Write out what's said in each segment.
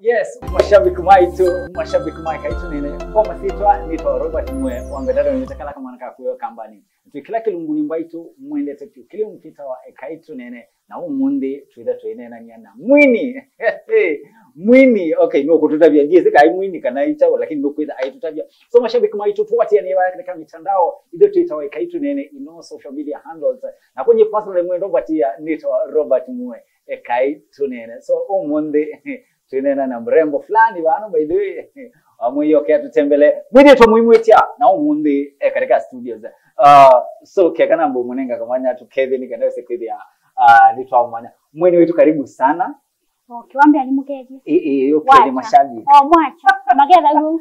Yes, mashabiki EKAI TUNEENE kwa masitwa nito Robert mwe wambedada nitakala kama nakakuyo kambani tukila kilunguni mbaitu mwende tetu kile mpita wa EKAI TUNEENE na umundi tuine na nyana mwini mwini okay no kututabia ngiye sika mwini kana itawo lakini ndo kwenda aitutabia so mashabiki maitu tuwatie ni wa katika mitandao ile tuita wa EKAI TUNEENE ino social media handles na kwenye personal mwendo batia nito Robert mwe EKAI TUNEENE so umundi tuinena na mrembo fulani bana by the way amwe okay tutembele mwidi to muimwetia na umundi katika studios so kekana mbo munenga kamanya tu Kevin kana sekedia nitwa mwana mweni wetu karibu sana kiwambe alimukeje okay ni mashabiki mwacha mageza gu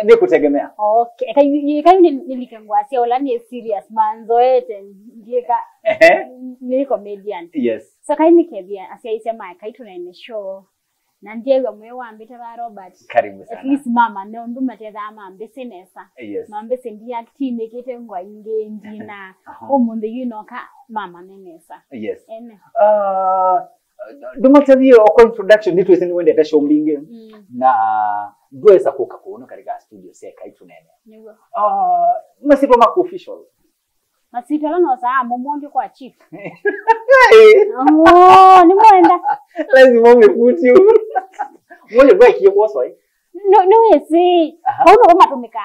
ni kutegemea okay kai nilikangwasia wala ni serious manzo ete ndieka ni comedian yes so kai nikebia asia isema EKAI TUNEENE show na ndiye mwe wambita ba Robert karibu sana at least mama no nduma teza amambe senesa yes mambe sendi active kete ngwa inge ndina omunde ka mama nenesa yes nduma tavio kwa introduction nitu eseni wende tasho mbinge na duesa kuka kuona katika studio ya EKAI TUNEENE masito mako official masito lano saa momondi kwa chief ni mwenda lazima umefuti mwele kwa kiyo kwa swai no yesi hauno kama tumika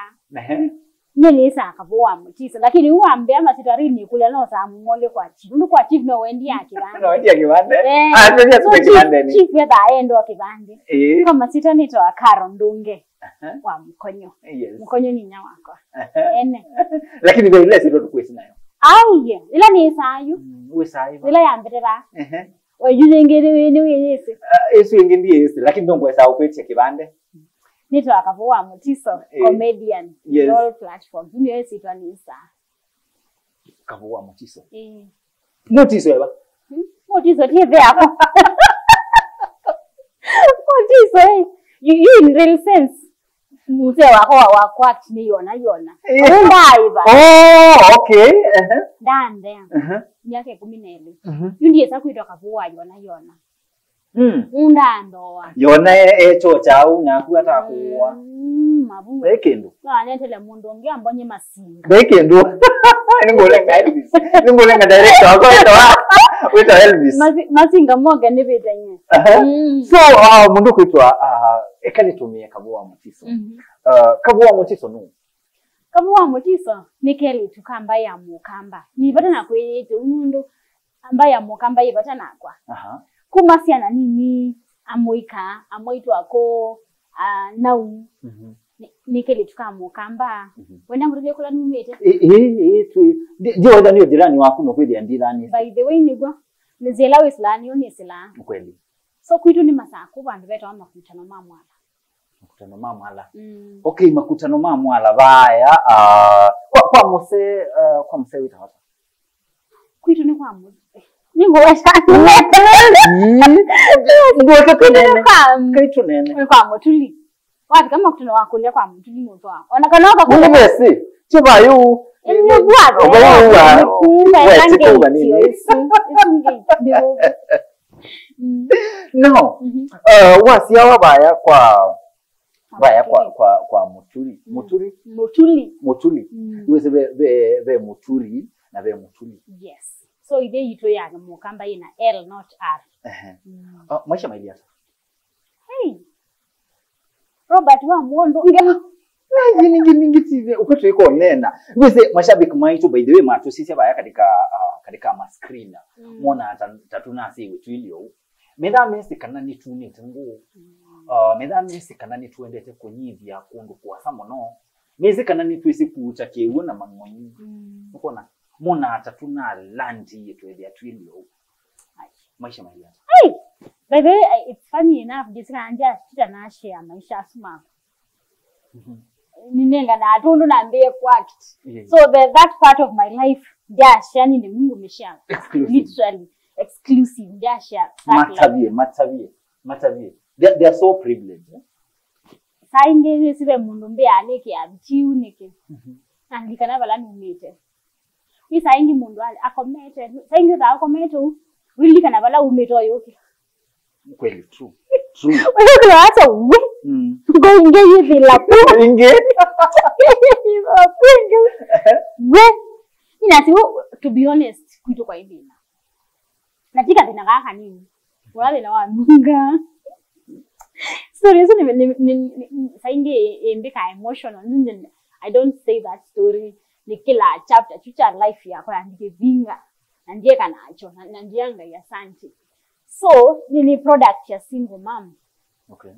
nyele saa Kavuu Mutiso lakini uambe ama sitarini kule no saa mwole kwa chief ndo kwa chief no wendi yake bande no wendi yake bande tulia subeki bande ni chief yeda endo akibande kama sita nito akaro ndunge wa mkonyo mkonyo ni nya wako ene lakini vile sito tukwesi nayo aiye ila ni sayu we sayu ila yambetera wajuje ngere ni yesi esu ngende yesi lakini ndo ngwesa ukwetse kibande nito Kavuu Mutiso comedian all platforms ni yesi twanisa Kavuu Mutiso Mutiso eba Mutiso TV hapo Mutiso you in real sense muse wako wa ni yona undaiva okay dande yake 12 ndiye sakuitwa Kavuu yona undando yona echo chau na kuata kuwa mabu bekendo netele mundu ngia mbonye masinga bekendo ngolenga Elvis ngolenga director wako wito Elvis masinga moga ni bidenye so mundu kuitwa ekanitumie Kavuu Mutiso Kavuu Mutiso no Kavuu Mutiso nikeli tukamba ya mukamba ni bata na kwetu mundu ambaye amukamba yibata nakwa kumasiana nini amoika amoitwa ako nau nikeli tukamukamba wena ngurule kula numete ndio wada niyo jirani wako no kweli andilani by the way nigwa nizela wislani unisila kweli so kwitu ni masako bantu beto amakutano mamwala okay makutano mamwala baya kwa mose wita hapa kwitu ni kwa mose ningowesha ngoto kunene EKAI TUNEENE kwa motuli wapi kama kutano wako ile kwa motuli moto wako onakanoka kwa mbesi chiba yu ni bwato no wasia wabaya kwa mutuli wese be muturi na be mutuli yes so ide yito ya mukamba ina L not R maisha maidia hey Robert wa muondo ngelo ningi tive ukoto iko nena wese mashabiki maitu by the way matu sisi baya katika mascreen mona tatuna si wetu ilio meda mesi kana ni tuni tangu meda mesi kana ni tuendete kunyivya kundu kwa samono mesi kana ni twisi kuucha kewo na mangonyi ukona mona tatuna landi yetu ya twilio maisha maidia hey by the way it's funny enough disanja sita na share maisha asuma ninenga na atundu na mbie kwaki so that part of my life dash yani ni Mungu meshia literally exclusive dash matabie they are so privileged sainge sibe mundu mbe aleke abitiu nike andikana bala numete isaingi mundu akomete sainge za akomete Really kana bala umeto yoke. Kweli true. Wewe kuna hata ngoinge hivi la inge we inati to be honest kwitu kwa hivi natika vinakaka nini wale na wanunga story hizo ni saingi mbika emotional I don't say that story ni kila chapter chucha life yako andike vinga na ndiye kanacho na ndianga ya santi so ni product ya single mom. Okay.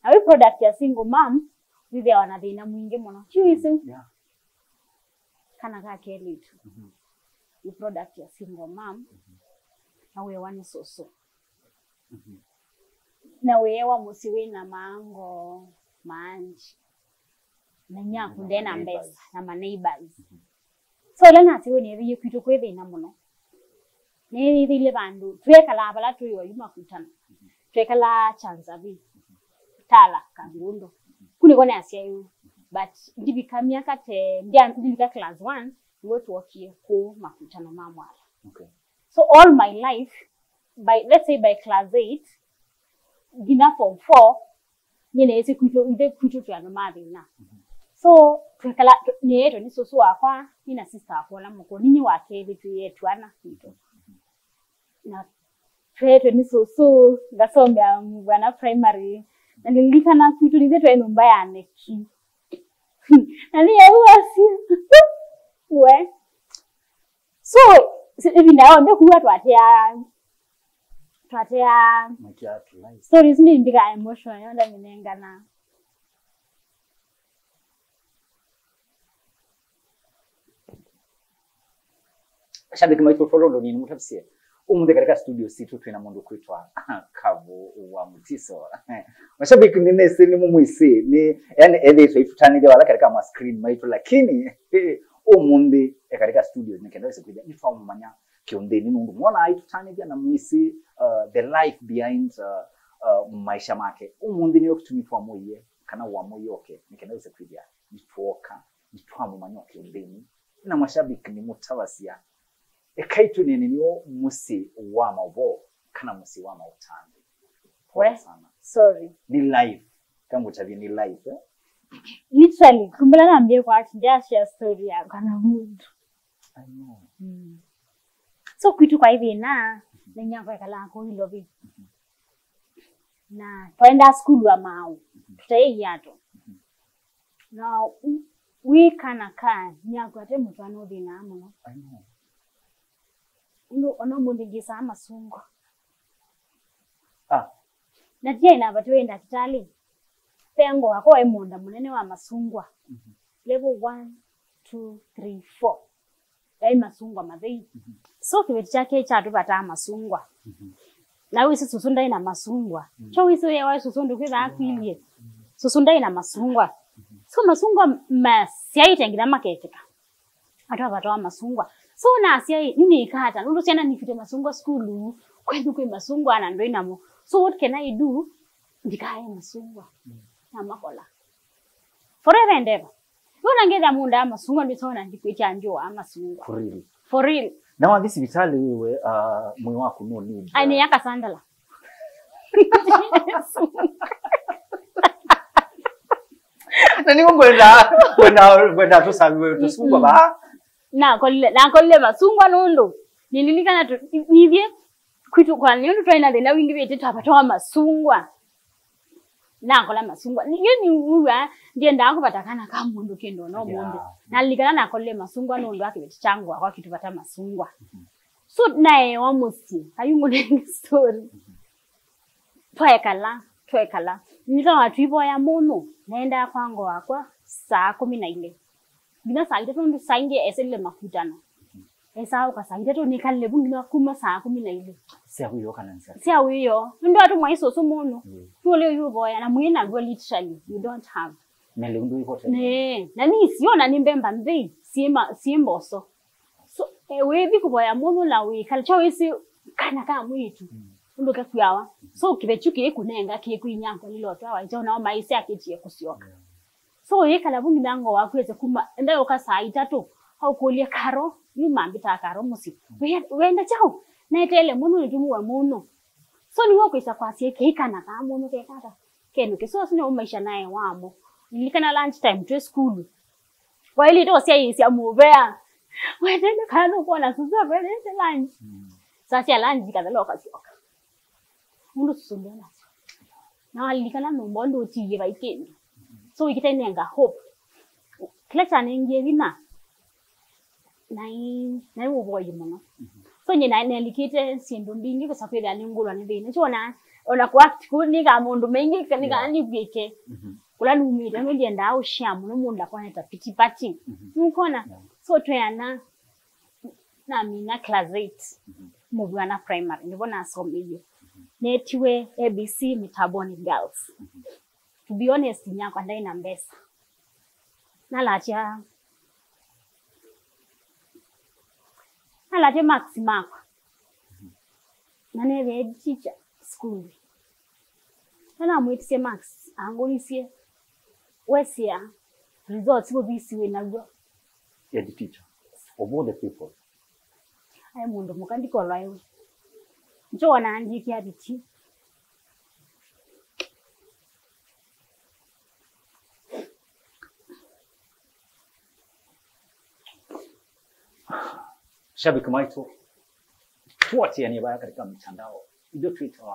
Na we product ya single mom hivi wanathina mwingi muno chiwisi Yeah. kana ka keli tu ni product ya single mom na we wani soso na we wa musiwe na mango manji na nyaku ndena mbesa na ma neighbors so lana ati we ni riye kwitu kwethina muno ni thile bandu twekala bala tuyo yuma kutana twekala chanzabi tala kangundo kuni kone asiayu but ndibika miaka te ndibika class 1 niwe tuokie ku makutano mamwala. Okay. So all my life by let's say by class 8 gina form 4 nyene ese kuito tu anomadi na so twekala nyeto ni soso akwa ina sister akola muko ninyi wakeli tu yetu ana kito na tweto ni soso gasomba mwana primary na nilikana kwitu nizetu eno mbaya neki nani ya uasi we so hivi ndio ndio kuwa twatea stories ni ndiga emotion yonda minenga na shabiki maitu follow ni mutafsie umude katika studio situ twina mundu kwitwa Kavuu wa Mutiso mashabiki ninese ni mumwisi ni yani editho ifutanile wala katika ma screen maitu lakini umundi katika studio nikenda kuja nifahamu manya kiondeni nundu mwana aitutanile na mwisi the life behind maisha make umundi niyo kutumitwa moye kana wa moyoke nikenda kuja nitwoka nitwamu manya kiondeni na mashabiki ni mutawasia EKAI TUNEENE niyo musi wa mabo kana musi wa mautambi. We sorry. Ni live. Kama utabi ni live eh? Literally kumbala naambia kwa ndia share story ya kana mtu. I know. So kwitu kwa hivi na nyako kala ko hilovi. Na twenda school wa mau. Tutai yato. Na we kana nyako ate mtu anothi na amuno. I know. Ono mundingisa amasungo. Na je ina batwenda kitali. Pengo wako emonda munene wa masungwa. Level 1 2 3 4. Dai masungwa madhei. So kibeti chake chatu bata masungwa. Na wisi susunda ina masungwa. Cho wisi yewa susundu kwiza akwilie. Susunda ina masungwa. So masungwa masiaite ngina maketeka. Atwa bata masungwa. So na asia nini ikata nundu siana nifite masungwa school kwedu kwe masungwa na ndo inamo so what can I do ndikaye masungwa na makola forever and ever yona ngeza munda masungwa ndisona ndikwecha njoo masungwa for real na wandisi vitali wewe moyo wako no need ani yaka sandala na ni kwenda tu sababu tusungwa ba na kolle masungwa nundu nililikana tu hivye kwitu kwa nyondo twaina de na wingi bete twapatoa masungwa na kola masungwa ni uwa ndiye ndako batakana kama mundu kendo no mundu nalikana na kolle masungwa nundu akibeti changu kwa kitu pata masungwa so nae wa musi ayungu ni story twekala nita watu ibo ya muno naenda kwango wakwa saa 14 Bina saa ito ndo saa inge esele makutano. Esa uka saa ito ni kale bungi kuma saa 14. Sia huyo kanansa. Sia huyo. Ndo atu mwaiso sumono. Tuole yu boya na mwina go literally you don't have. Mele ndu iko tena. Ne, na ni siona ni mbemba mbe siemboso. So we biku boya muno la we kalcha wesi kana kama mwitu. Ndo kakuyawa. So kibechuke kunenga kikuinyango lilotwa waitona maisi akitie kusioka. So yekala bungi nango wakweze kuma ndayo ka saa 3 au kolie karo ni mambita karo musi wenda chao na itele muno nitumu wa muno So ni wako isa kwa sie keka na kamo no keka kenu ke so sino maisha naye wamo nilikana lunch time to school kwa ile ndo sia isi amuvea wetende kana kuona suzo vele lunch sasa lunch kadalo kasioka mundu susundana na nilikana no mbondo utiye baikeni so ikitenenga hope kila chane ngevina nai uboyi muno so nyina nelikite sindu mbingi kwa sababu ya ngulwa nibini chona ona ku act kuni ka mundu mengi kanika ni bweke kula numire no ndienda au shamu no mundu akwaneta pitipati mukona so tuyana na mina class 8 mu bwana primary ndibona asomiyo netiwe ABC Mitaboni girls to be honest nyako ndai na mbesa nalatia maxima nane ve teacher school nana mwitise max angonisie wesia results will be siwe nagwo the teacher of all the people ai mundu mukandiko lwaiwe njona andiki abiti shabiki maitu tuatie ni baya katika mitandao ndio Twitter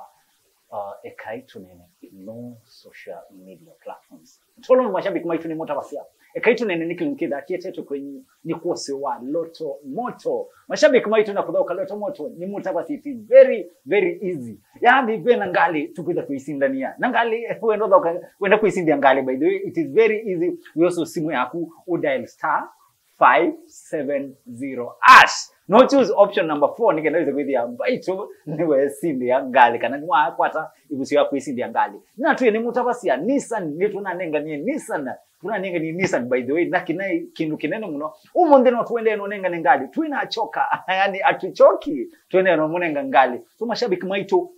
EKAI TUNEENE no social media platforms tolo mashabiki maitu ni motabasia EKAI TUNEENE nikilimkida kietetu kwenye ni kuose wa loto moto mashabiki maitu na kudhoka loto moto ni motabasi it is very very easy yani bena ngali tupita kuisindania nangali wenda kuisindia ngali by the way it is very easy we also simu yaku udial *570 # no choose option number 4 nikendaweza kuithia baito niwe sindi ya ngali kana mwa kwata ibusiwa kuisindi ya ngali na tuye ni mutabasia Nissan nituna nenga ni Nissan tuna nenga ni Nissan by the way na kinai kindu kinene muno umonde no tuende no nenga ngali tuina achoka yani atuchoki tuende no munenga ngali so mashabiki maito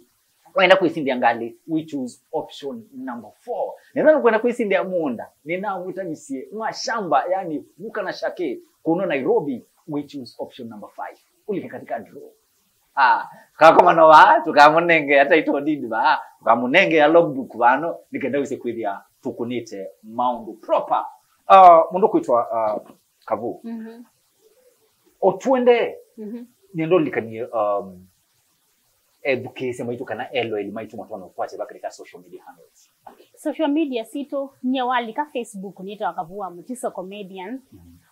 wenda kuisindi ngali we choose option number 4 nena kwenda kuisindi ya munda nina mwita misie mashamba yani muka na shake kuno Nairobi we choose option number 5 ulike katika draw kama no wa tukamunenge hata ito didi ba tukamunenge ya logbook bano nikenda wise kwithia tukunite maundu proper mundu kuitwa Kavuu otwende niendo likanie education maitu kana LOL maitu matwana kwache bakirika social media handles social media sito nyewali ka Facebook nito Kavuu Mutiso comedian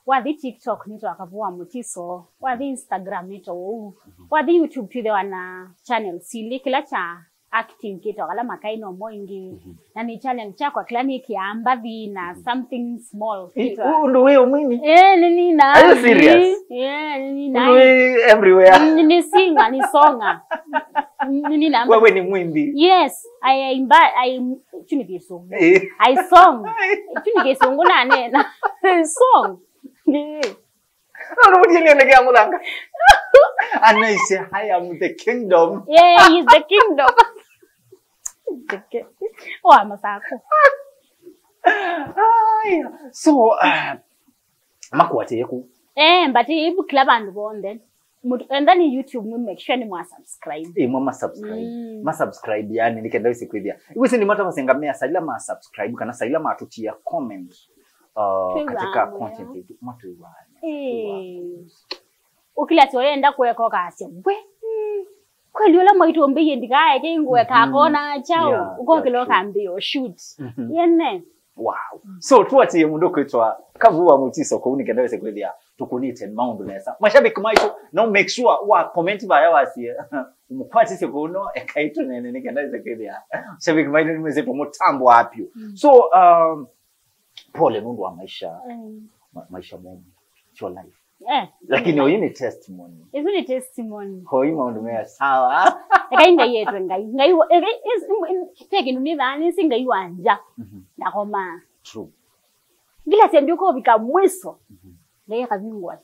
wathi TikTok nito Kavuu Mutiso wathi Instagram nito wathi YouTube pide wana channel sili kila cha acting kito kala makaino moingi na ni channel chako clinic ya ambavi na something small kito ndo wewe mimi nini na are you serious nini na everywhere ni singa ni songa nini na wewe ni mwimbi yes I tunigeso I song tunigeso ngona nena song no mudi nielekea mulanga anaise I am the kingdom yeah he's the kingdom masako so makwate yeku but ibu kila bandu bonde and then YouTube we make sure ni mwa subscribe mama subscribe ma subscribe yani nikenda isikwithia iwisi ni mata masengamea salila ma subscribe kana salila ma tutia comment katika content yetu matuiwa ukila tuenda kuweka kasi we kweli ola maitu ombe ndikaye ke ngwe ka kona chao uko kilo kambio shoot yene wow so tuatie mundu kwitwa Kavuu Mutiso ko unikenda wese kwithia tukunite maundu nesa mashabiki maitu no make sure wa comment baya wasi umukwati sikuno EKAI TUNEENE nikenda wese kwithia shabiki maitu nimeze mutambo wapyo so pole mundu wa maisha momu your life lakini oyi ni testimony izo ni testimony hoi maundu mea sawa ekainga yetu ngai teki nuni dhani singai wanja nakoma true gila senduko bika mwiso leye kabingwa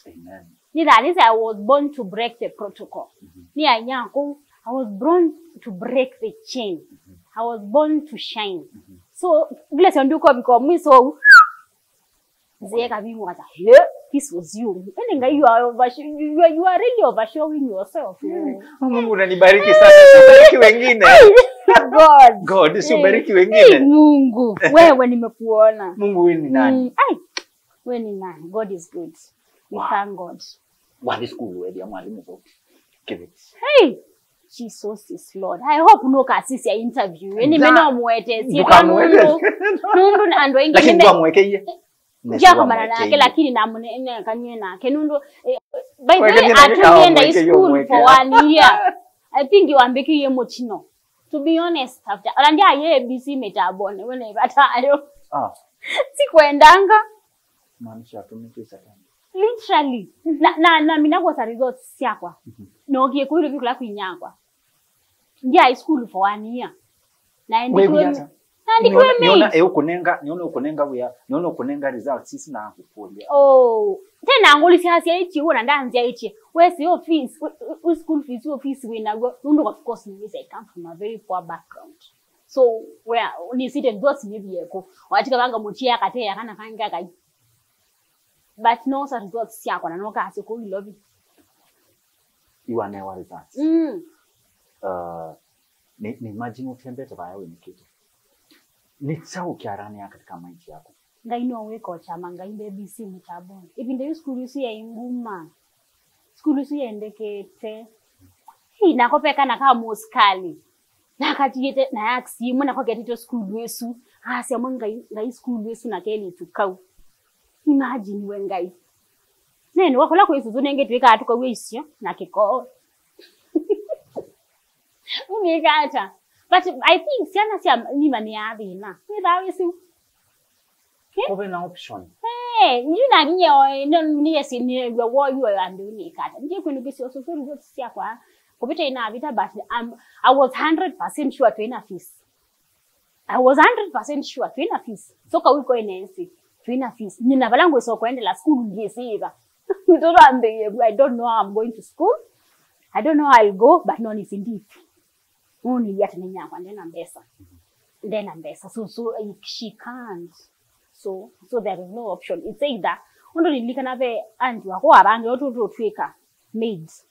amen ni dhani I was born to break the protocol ni anyako I was born to break the chain I was born to shine so gila senduko bika mwiso zeye kabingwa he this was you. You are really overshowing yourself. Mungu unanibariki sana. Sibariki wengine. God, sibariki wengine. Mungu, wewe nimekuona. Mungu wewe ni nani? Wewe ni nani? God is good. We thank God. What is school wewe ya mwalimu go? Give it. Hey, Jesus is Lord. I hope no kasisi ya interview. Meno muwete. Nundu ando ingi. Lakini kwa mwekeye. Jako manana yake lakini namune kanywe na kenundu by the way atuenda school for 1 year. I think you ambeki ye mochino. To be honest after alandia ye BC metabone wene batayo. Sikuendanga. Manisha tumekisa tena. Literally. Na minako sa results siakwa. No kie kuilu vikula kuinyakwa. Ndia school for 1 year. Na niona ukunenga results sisi na kupolia. Tena angoli si hasi ichi wona ndanzi ichi. We si office, school fees office we na go. Of course I come from a very poor background. So where ni site dots maybe yeko. Watika banga mutia kate yakana kanga kai. But no such results siakwa na no kasi ko love. You are never results. Ni imagine utembete bayo ni kitu. Nitsau kiarani ya katika maisha yako. Ngaino weko chama ngaimbe BC mutabone. Ibinde school yusu ya inguma. School yusu ya ndekete. Nakopeka naka muskali. Nakatiyete na aksi muna kwa getito school wesu. Asya ngai school wesu na keli tukau. Imagine wengai. Nene wakola ko isu zone ngetweka atuka weisyo na kiko. Umekata. But I think siana nima ni adina. Without you. Kobe na option. You na nyo ni yesi ni wo you and ni kata. Nje kwenu bisi also so result sia kwa. Kopita ina vita but I was 100% sure to ina fees. I was 100% sure to ina fees. So ka wiko enensi. To ina fees. Nina balango so kwendela school ngisiba. I don't know how I'm going to school. I don't know how I'll go but no ni sindi. Only yet ninya kwa ndena mbesa. Ndena mbesa. So she can't. So there is no option. It's either undo nilika nabe anti wako abange otutwika maids.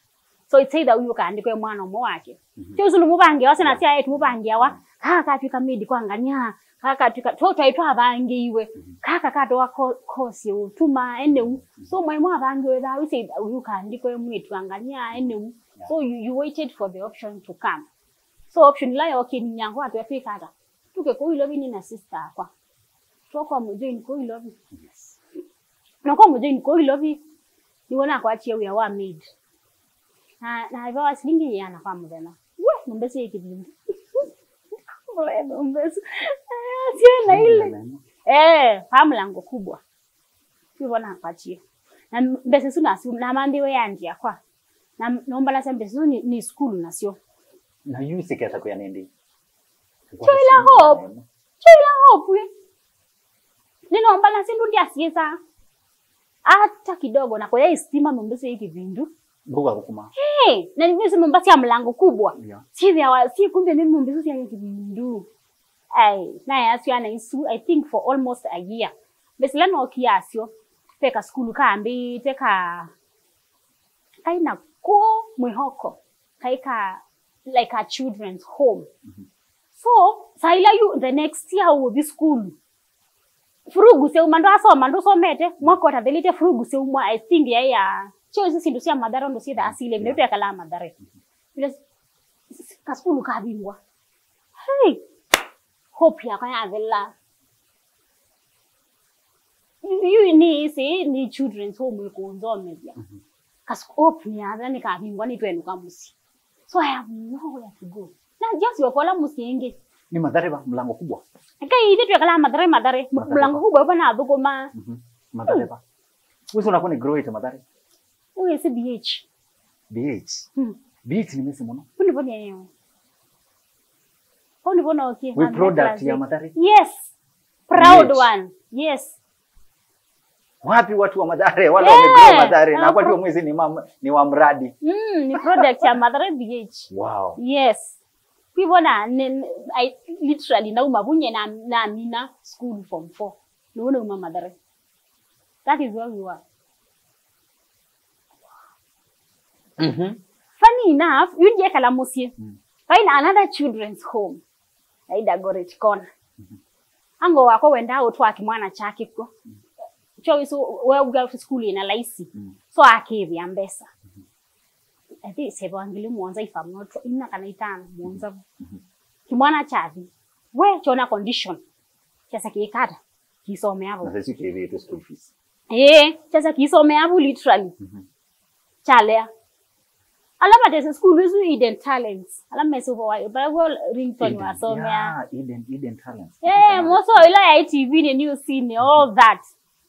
So it's either you can ndikwe mwana omo wake. Tyo mubange wase na tia etu mubange wa kaka twika maid kwanganya kaka twika toto aitwa abange iwe kaka kato wa course utuma ene so mwa abange we that we say you can ndikwe mwitu anganya ene so you waited for the option to come. So option la okay ni nyango atu afika ata tuke ko ilobi ni na sister kwa toko mujoin ko ilobi yes nako mujoin ko ilobi ni wona kwa achie we wa maid na hivyo asilingi yana kwa mudena we mbese ikibindi wewe mbese tena ile famlango kubwa hivyo na kwa achie na mbese suna na mambiwe yanjia kwa na nomba la sembe suni ni school na sio na yuse keta kwa nende choila hope we nino mbala sindu ndia siesa hata kidogo na kwa istima mbese hiki vindu buga hukuma na nimesi mbasi ya mlango kubwa yeah. Si kumbe nini mbese hiki vindu na yasu yana isu I think for almost a year besi lano kiasyo peka skulu kambi teka kaina ko mwihoko kaika like a children's home. So, saila you the next year will be school. Furugu se mando so mete mwako tadelite furugu se umwa I think ya choice sindu sia madara ndo sia asile mnepe ya kala madare. Bila ka school ka bingwa. Hey. Hope ya kaya avela. You ni children's home ko nzome bia. Ka hope ni adani ka bingwa ni twenu kamusi. So I have nowhere to go. Na just yokola musienge. Ni madare ba mlango kubwa. Kai hivi tukala madare. Mlango kubwa bana aduko ma. Madare ba. Wewe unakoni grow it madare. Wewe si BH. BH. BH ni mesi mwana. Unibona yeye. Unibona okay. We product ya madare. Yes. Proud BH. One. Yes. Wapi watu wa madare wala wamegrow madare na kwa hiyo mwezi ni wa mradi. Ni product ya madare BH. Wow. Yes. Pibona I literally na umabunye na mina school form 4. No madare. That is where we were. Funny enough, you je kala musie. Find another children's home. Aida Gorech Corner. Ango wako wenda otwa kimwana chake ko. Cho iso we go to school in a laisi. So akivi ambesa. I think sebo angili muanza ifamu ina kana itana muanza. Kimwana chavi. We chona condition. Chasa kiikata. Kisome hapo. Na sisi kivi to school fees. Chasa kisome hapo literally. Chalea. Alama there's a school with hidden talents. Alama so for but well ringtone was so hidden talents. Most of like ITV the new scene all that.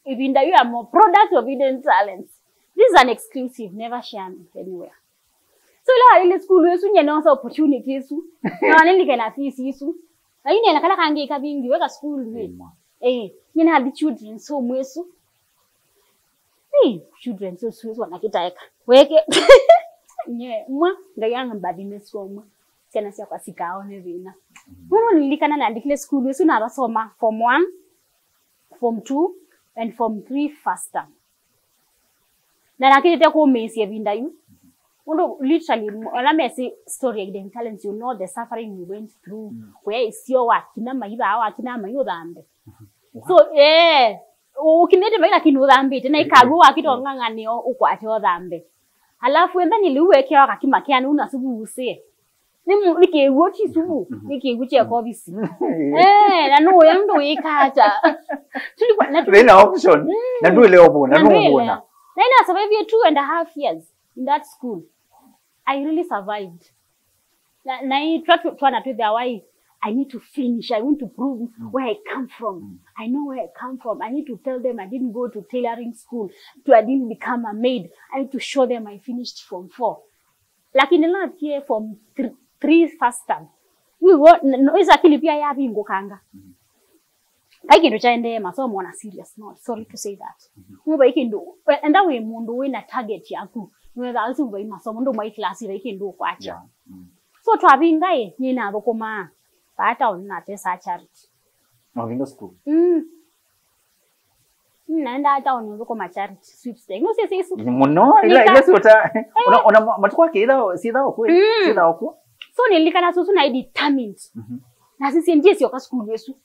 Even that you are more product of hidden talents. This is an exclusive, never share anywhere. So like ile school wesu nyene so opportunities su. Na nili kana fees su. Na yini nakala kange kabingi weka school we. Nyene hadi children so mwesu. Children so sweet wanakitaeka. Weke mwa ngayanga mbadine soma tena sia kwa sikaone vina muno nilikana na ndikile school wesu na basoma form 1 form 2 and form 3 first term na nakite ko mesi evinda yu muno literally ala mesi story hidden talents, you know the suffering we went through where is your work kina maiba awa kina mayo dhambe so ukinete maila kinu dhambe tena ikagu akito ngangani ukwatyo dhambe. Alafu enda niliweke wakakima kiani unasubuse. Nike wochi subu, nike wuche kobisi. Na no yando ikata. Tulikuwa na option. Na ndio ile obona, no obona. Na ina survive 2.5 years in that school. I really survived. Na I try to their why I need to finish. I want to prove where I come from. I know where I come from. I need to tell them I didn't go to tailoring school. I didn't become a maid. I need to show them I finished form 4. Like in the last year, form 3 first term. We were no is actually pia ya bingo kanga. I can return them as someone a serious note. Sorry to say that. We can do and that way mundu we na target yaku. We also we masomo ndo my class we can do kwacha. So twabinga nyina abokoma. Pata una tesa charity. Window school. Naenda hata unaweza kwa charity sweepstake. No sisi hizo. Muno ile sota. Ona matukwa kida sida okwe. Sida okwe. So nilikana susu na determined. Na sisi ndiye sio ka school yesu.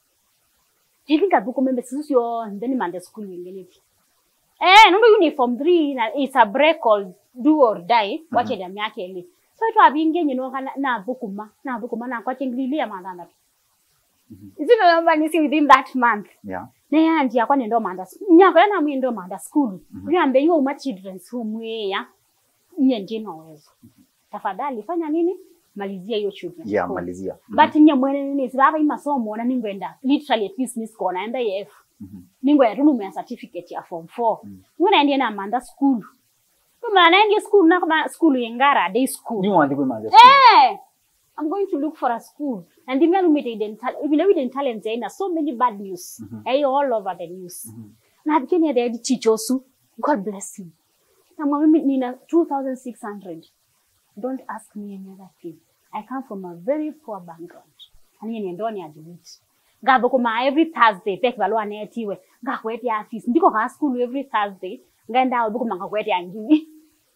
Nilinga buko membe sisi yo ndeni mande school ngene. Ndo uniform 3 na it's a break called do or die. Wache damu yake ile. So to abinge nyino kana na bukuma na kwa chingililia mandanda. Isino namba nisi within that month. Yeah. Na yanji yakwa nendo manda. Nyako na mwi ndo manda school. Uyambe yo ma children's home ya. Nye njino wezo. Tafadhali fanya nini? Malizia hiyo children's home. Yeah, malizia. But nye mwene nini sibaba imasomo na ningwenda literally at least nisko naenda EF. Ningwenda tunume certificate ya form 4. Ngona ndiye na manda school. Kuma naenda school na kama school yengara day school. You want to go manda school? I'm going to look for a school. And the man who made hidden talents in so many bad news. All over the news. Na bikini ya teach also. God bless him. Na mwami nina 2,600. Don't ask me any other thing. I come from a very poor background. Ani ni ndoni admit. Gabo kuma every Thursday pek balwa netiwe. Ngakweti ya fees. Ndiko ka school every Thursday. Ngenda obukuma ngakweti ya ngibi.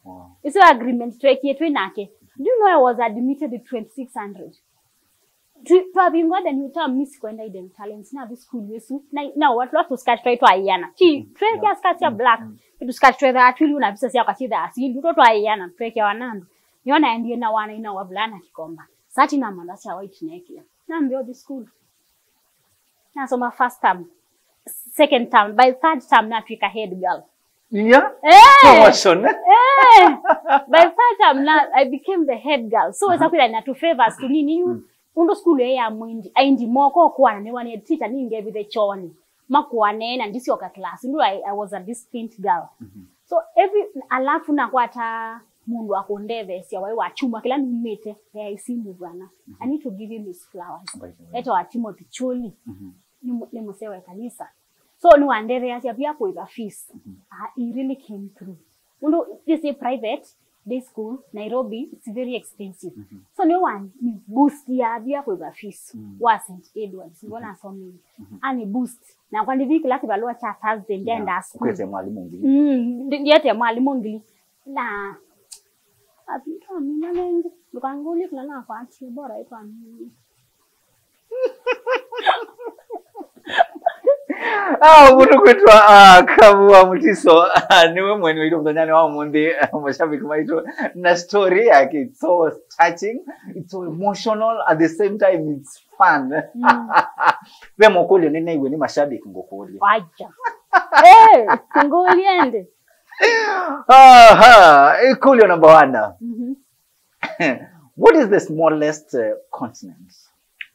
Wow. It's an agreement to eketwe nake. Do you know I was admitted at 2,600? To have been got the new term miss kwenda hidden talents na this school yesu. Na what to scratch try to ayana. Trek ya scratch ya black. To scratch try that will una bisa sia kwati da asili to ayana trek ya wanandu. Niona ndiye na wana ina wavulana kikomba. Sati na manda sia white neck. Na mbio the school. Na so my first term, second term, by third term na twika head girl. Yeah. Promotion. By third term now I became the head girl. So it's actually na to favors to nini undo school ya mwindi. Aindi moko kwa ne one teacher ni ngebe the choni. Makuwa nena ndisi oka class. Ndo I was a distinct girl. So every alafu na kwata mundu akondeve sia wai wachuma kila nimete ya isimu bwana. I need to give him his flowers. Eto wa Timothy Choli. Ni musewe kanisa. So no andeve ya pia kwa fees. He really came through. Undo this is private day school Nairobi, it's very expensive. So no one boost ya pia kwa fees. Wa St. Edwards ngona so many. Ani boost. Na kwa ndiviki laki balua cha Thursday ndenda school. Kwete mwalimu ngili. Ndiyete mwalimu ngili. Na Amina nengi. Lukanguli kulana kwa ati bora ito Amina. Umuntu kwitwa Kavuu Mutiso niwe mwenye wito mtanyani wa mundi mashabiki maitu na story yake. It's so touching, it's so emotional, at the same time it's fun. We mokuli nene iwe ni mashabiki ngokuli. Waja. Ngoli ende. Coolio number 1. What is the smallest continent?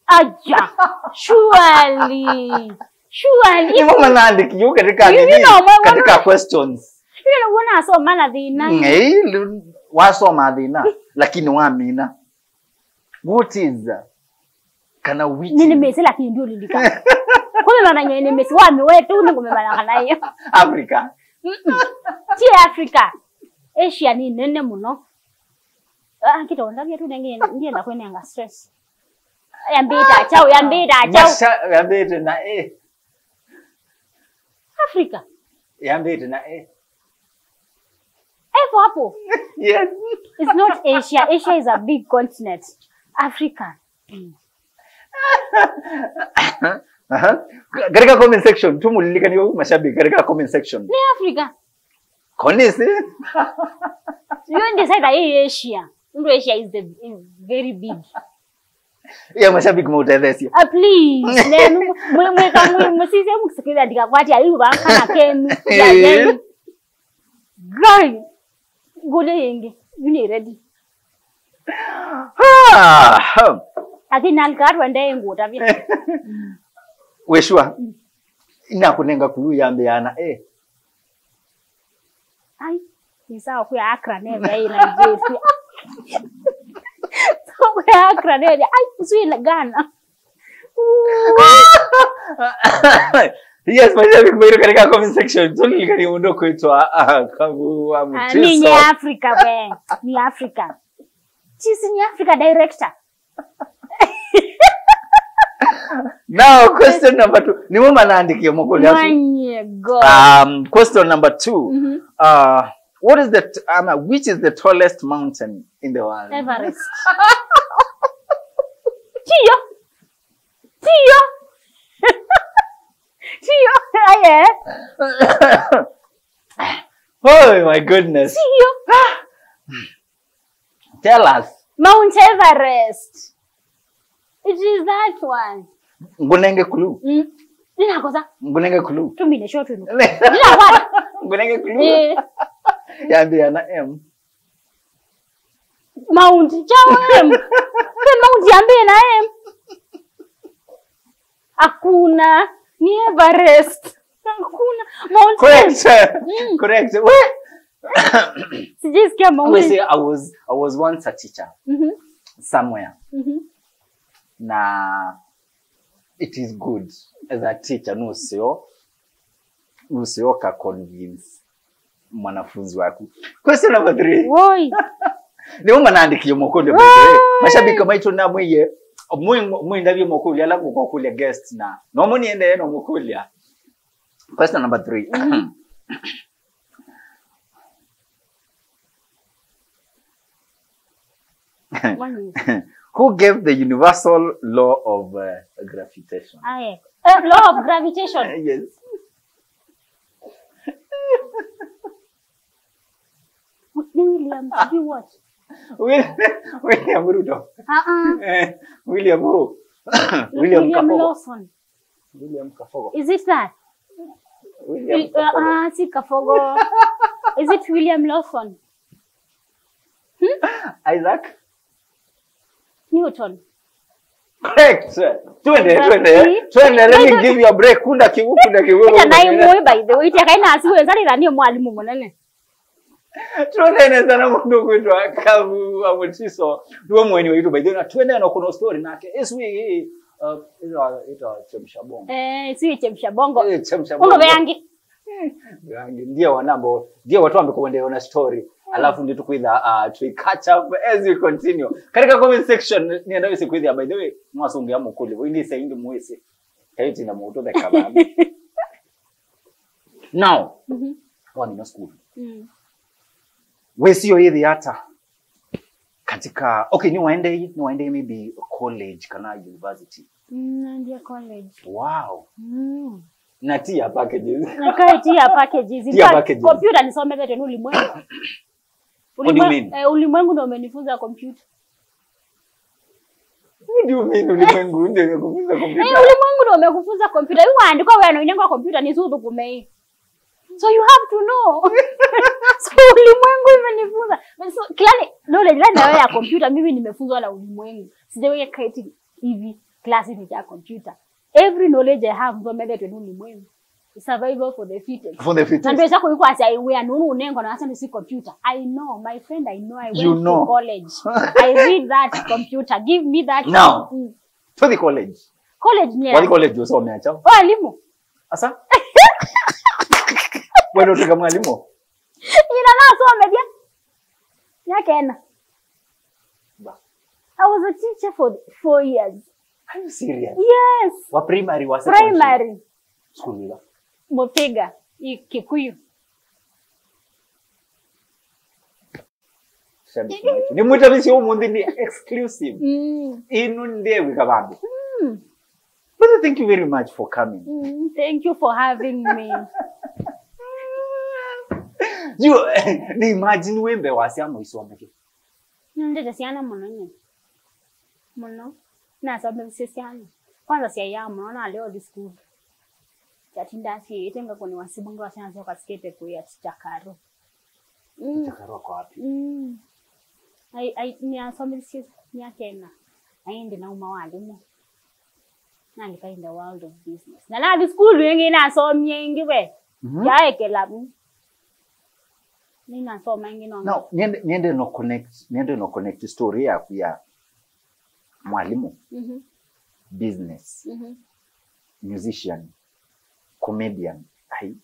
Aja. Surely. Ni mama nandiki yu katika katika questions. Yule wana so mana dhina. Waso madhina lakini wamina. What is kana which? Nini mesi lakini ndio lilika. Kwa maana nyenye mesi wami wetu ni kumebana kana hiyo. Africa. Ti Africa. Asia ni nene muno. Kito ndabye tu nenge na kwenenga stress. Yambita chao. Yambita na Africa. Yambita na Hapo. Yes. It's not Asia. Asia is a big continent. Africa. Katika comment section tumulilika niyo mashabiki katika comment section. Ni Africa. Konesi? You decide that Asia. Asia is very big. Yeah, mashabiki mutethesio. Please. Nenu musisi musikiliza dikakwati ayu bankana kenu. Ya Girl. Gole yenge. You need ready. Ati nalkar wende nguta vya. Weshua. Ina kunenga kulu yambe yana Ai, ni sawa kuya Accra neva ila Nigeria. So kuya Accra neva. Ai, usui la Ghana. Yes, mashabiki mwiro katika comment section. Tulilika ni undo kuitwa Kavuu Mutiso. Ni Africa we. Ni Africa. Chisi ni Africa director. Now, question number 2. Ni mama naandiki ya mokoli yasu. Question number 2. What is which is the tallest mountain in the world? Everest. Tio. Aye. Oh my goodness. Tell us. Mount Everest. It is that one. Ngunenge kulu. Nina kosa. Ngunenge kulu. Tumine shotu. Nina wala. Ngunenge kulu. Yambia na M. Mount Chao M. Mount yambia na M. Hakuna. Ni Everest. Hakuna. Mount Correct. Correct. Sijisikia Mount. We say I was once a teacher. Somewhere. Na it is good as a teacher nusio ka convince mwanafunzi wako. Question number 3. Woi. Ni mama naandiki mokoli mashabiki maito na mwiye ndabye mokoli ala ko kulia guest na no moni ende no mokoli. Question number 3. Who gave the universal law of gravitation? Law of gravitation. Yes. William, you what? William Ruto. William who? William Lawson. William Kafogo. Is it that? William Kafogo. Kafogo. Is it William Lawson? Isaac Newton. Correct. Twende. Let me give you a break. Kunda kiwu. By the way, takaina asiwe nzali rani mwalimu monene. Twende sana mundu kwitwa Kavuu Mutiso. Duwe mwenye wetu by the way. Twende na kuna story nake. Eswi ito chemsha bongo. Si chemsha bongo. Chemsha bongo. Uno beyangi. Ndiye wanambo. Ndiye watu wamekuendea na story. Alafu ndio tukuidha to catch up as we continue. Katika comment section ni ndio sikuidha by the way mwasonge amukuli. Wewe saying mwese. Kaiti na moto the kababa. Now. One in school. We sio hivi hata. katika okay ni waende maybe college kana university. Ndio college. Wow. Na tia packages. Na tia packages. Computer nisome zote ni ulimwengu. Ulimwengu ndio umenifunza computer. What do you mean ulimwengu ndio umekufunza computer? Ulimwengu ndio umekufunza computer. Wewe andika wewe unaingia computer ni zuru kumei. So you have to know. So ulimwengu imenifunza. So klani knowledge na wewe ya computer mimi nimefunzwa na ulimwengu. Sijawahi kaiti hivi klasi ni ya computer. Every knowledge I have ndo mede to ulimwengu. Survival for the fittest. For the fittest. Na ndio sasa yuko asa wewe nunu unengo na asa si computer. I know my friend, I went to college. I read that computer. Give me that. Now. To the college. College ni. Wali college uso umeacha? Alimu. Asa? Wewe ndio kama mwalimu. Ina na so media. Yakena. I was a teacher for 4 years. Are you serious? Yes. Wa primary wa secondary. Primary. School ila. Motega Kikuyu. Ni muita bisi umundi ni exclusive. Inu ndiye wikabandu. But thank you very much for coming. Thank you for having me. You ni imagine wembe wasiamu isomeke. Ndio siana mono. Mono. Na sababu sisiana. Kwanza siayamu naona leo di school. Chatinda si itenga kwenye wasibongo wasianza kwa skete kuya chakaro. Chakaro kwa wapi? Ni asomisi ni akena. Aende na umawalimu. Na alika in the world of business. Na di school wengi na asomye ngiwe. Yaeke labu. Nina asoma ngi no. No, niende no connect story ya kuya mwalimu. Business. Musician. Comedian. Ai.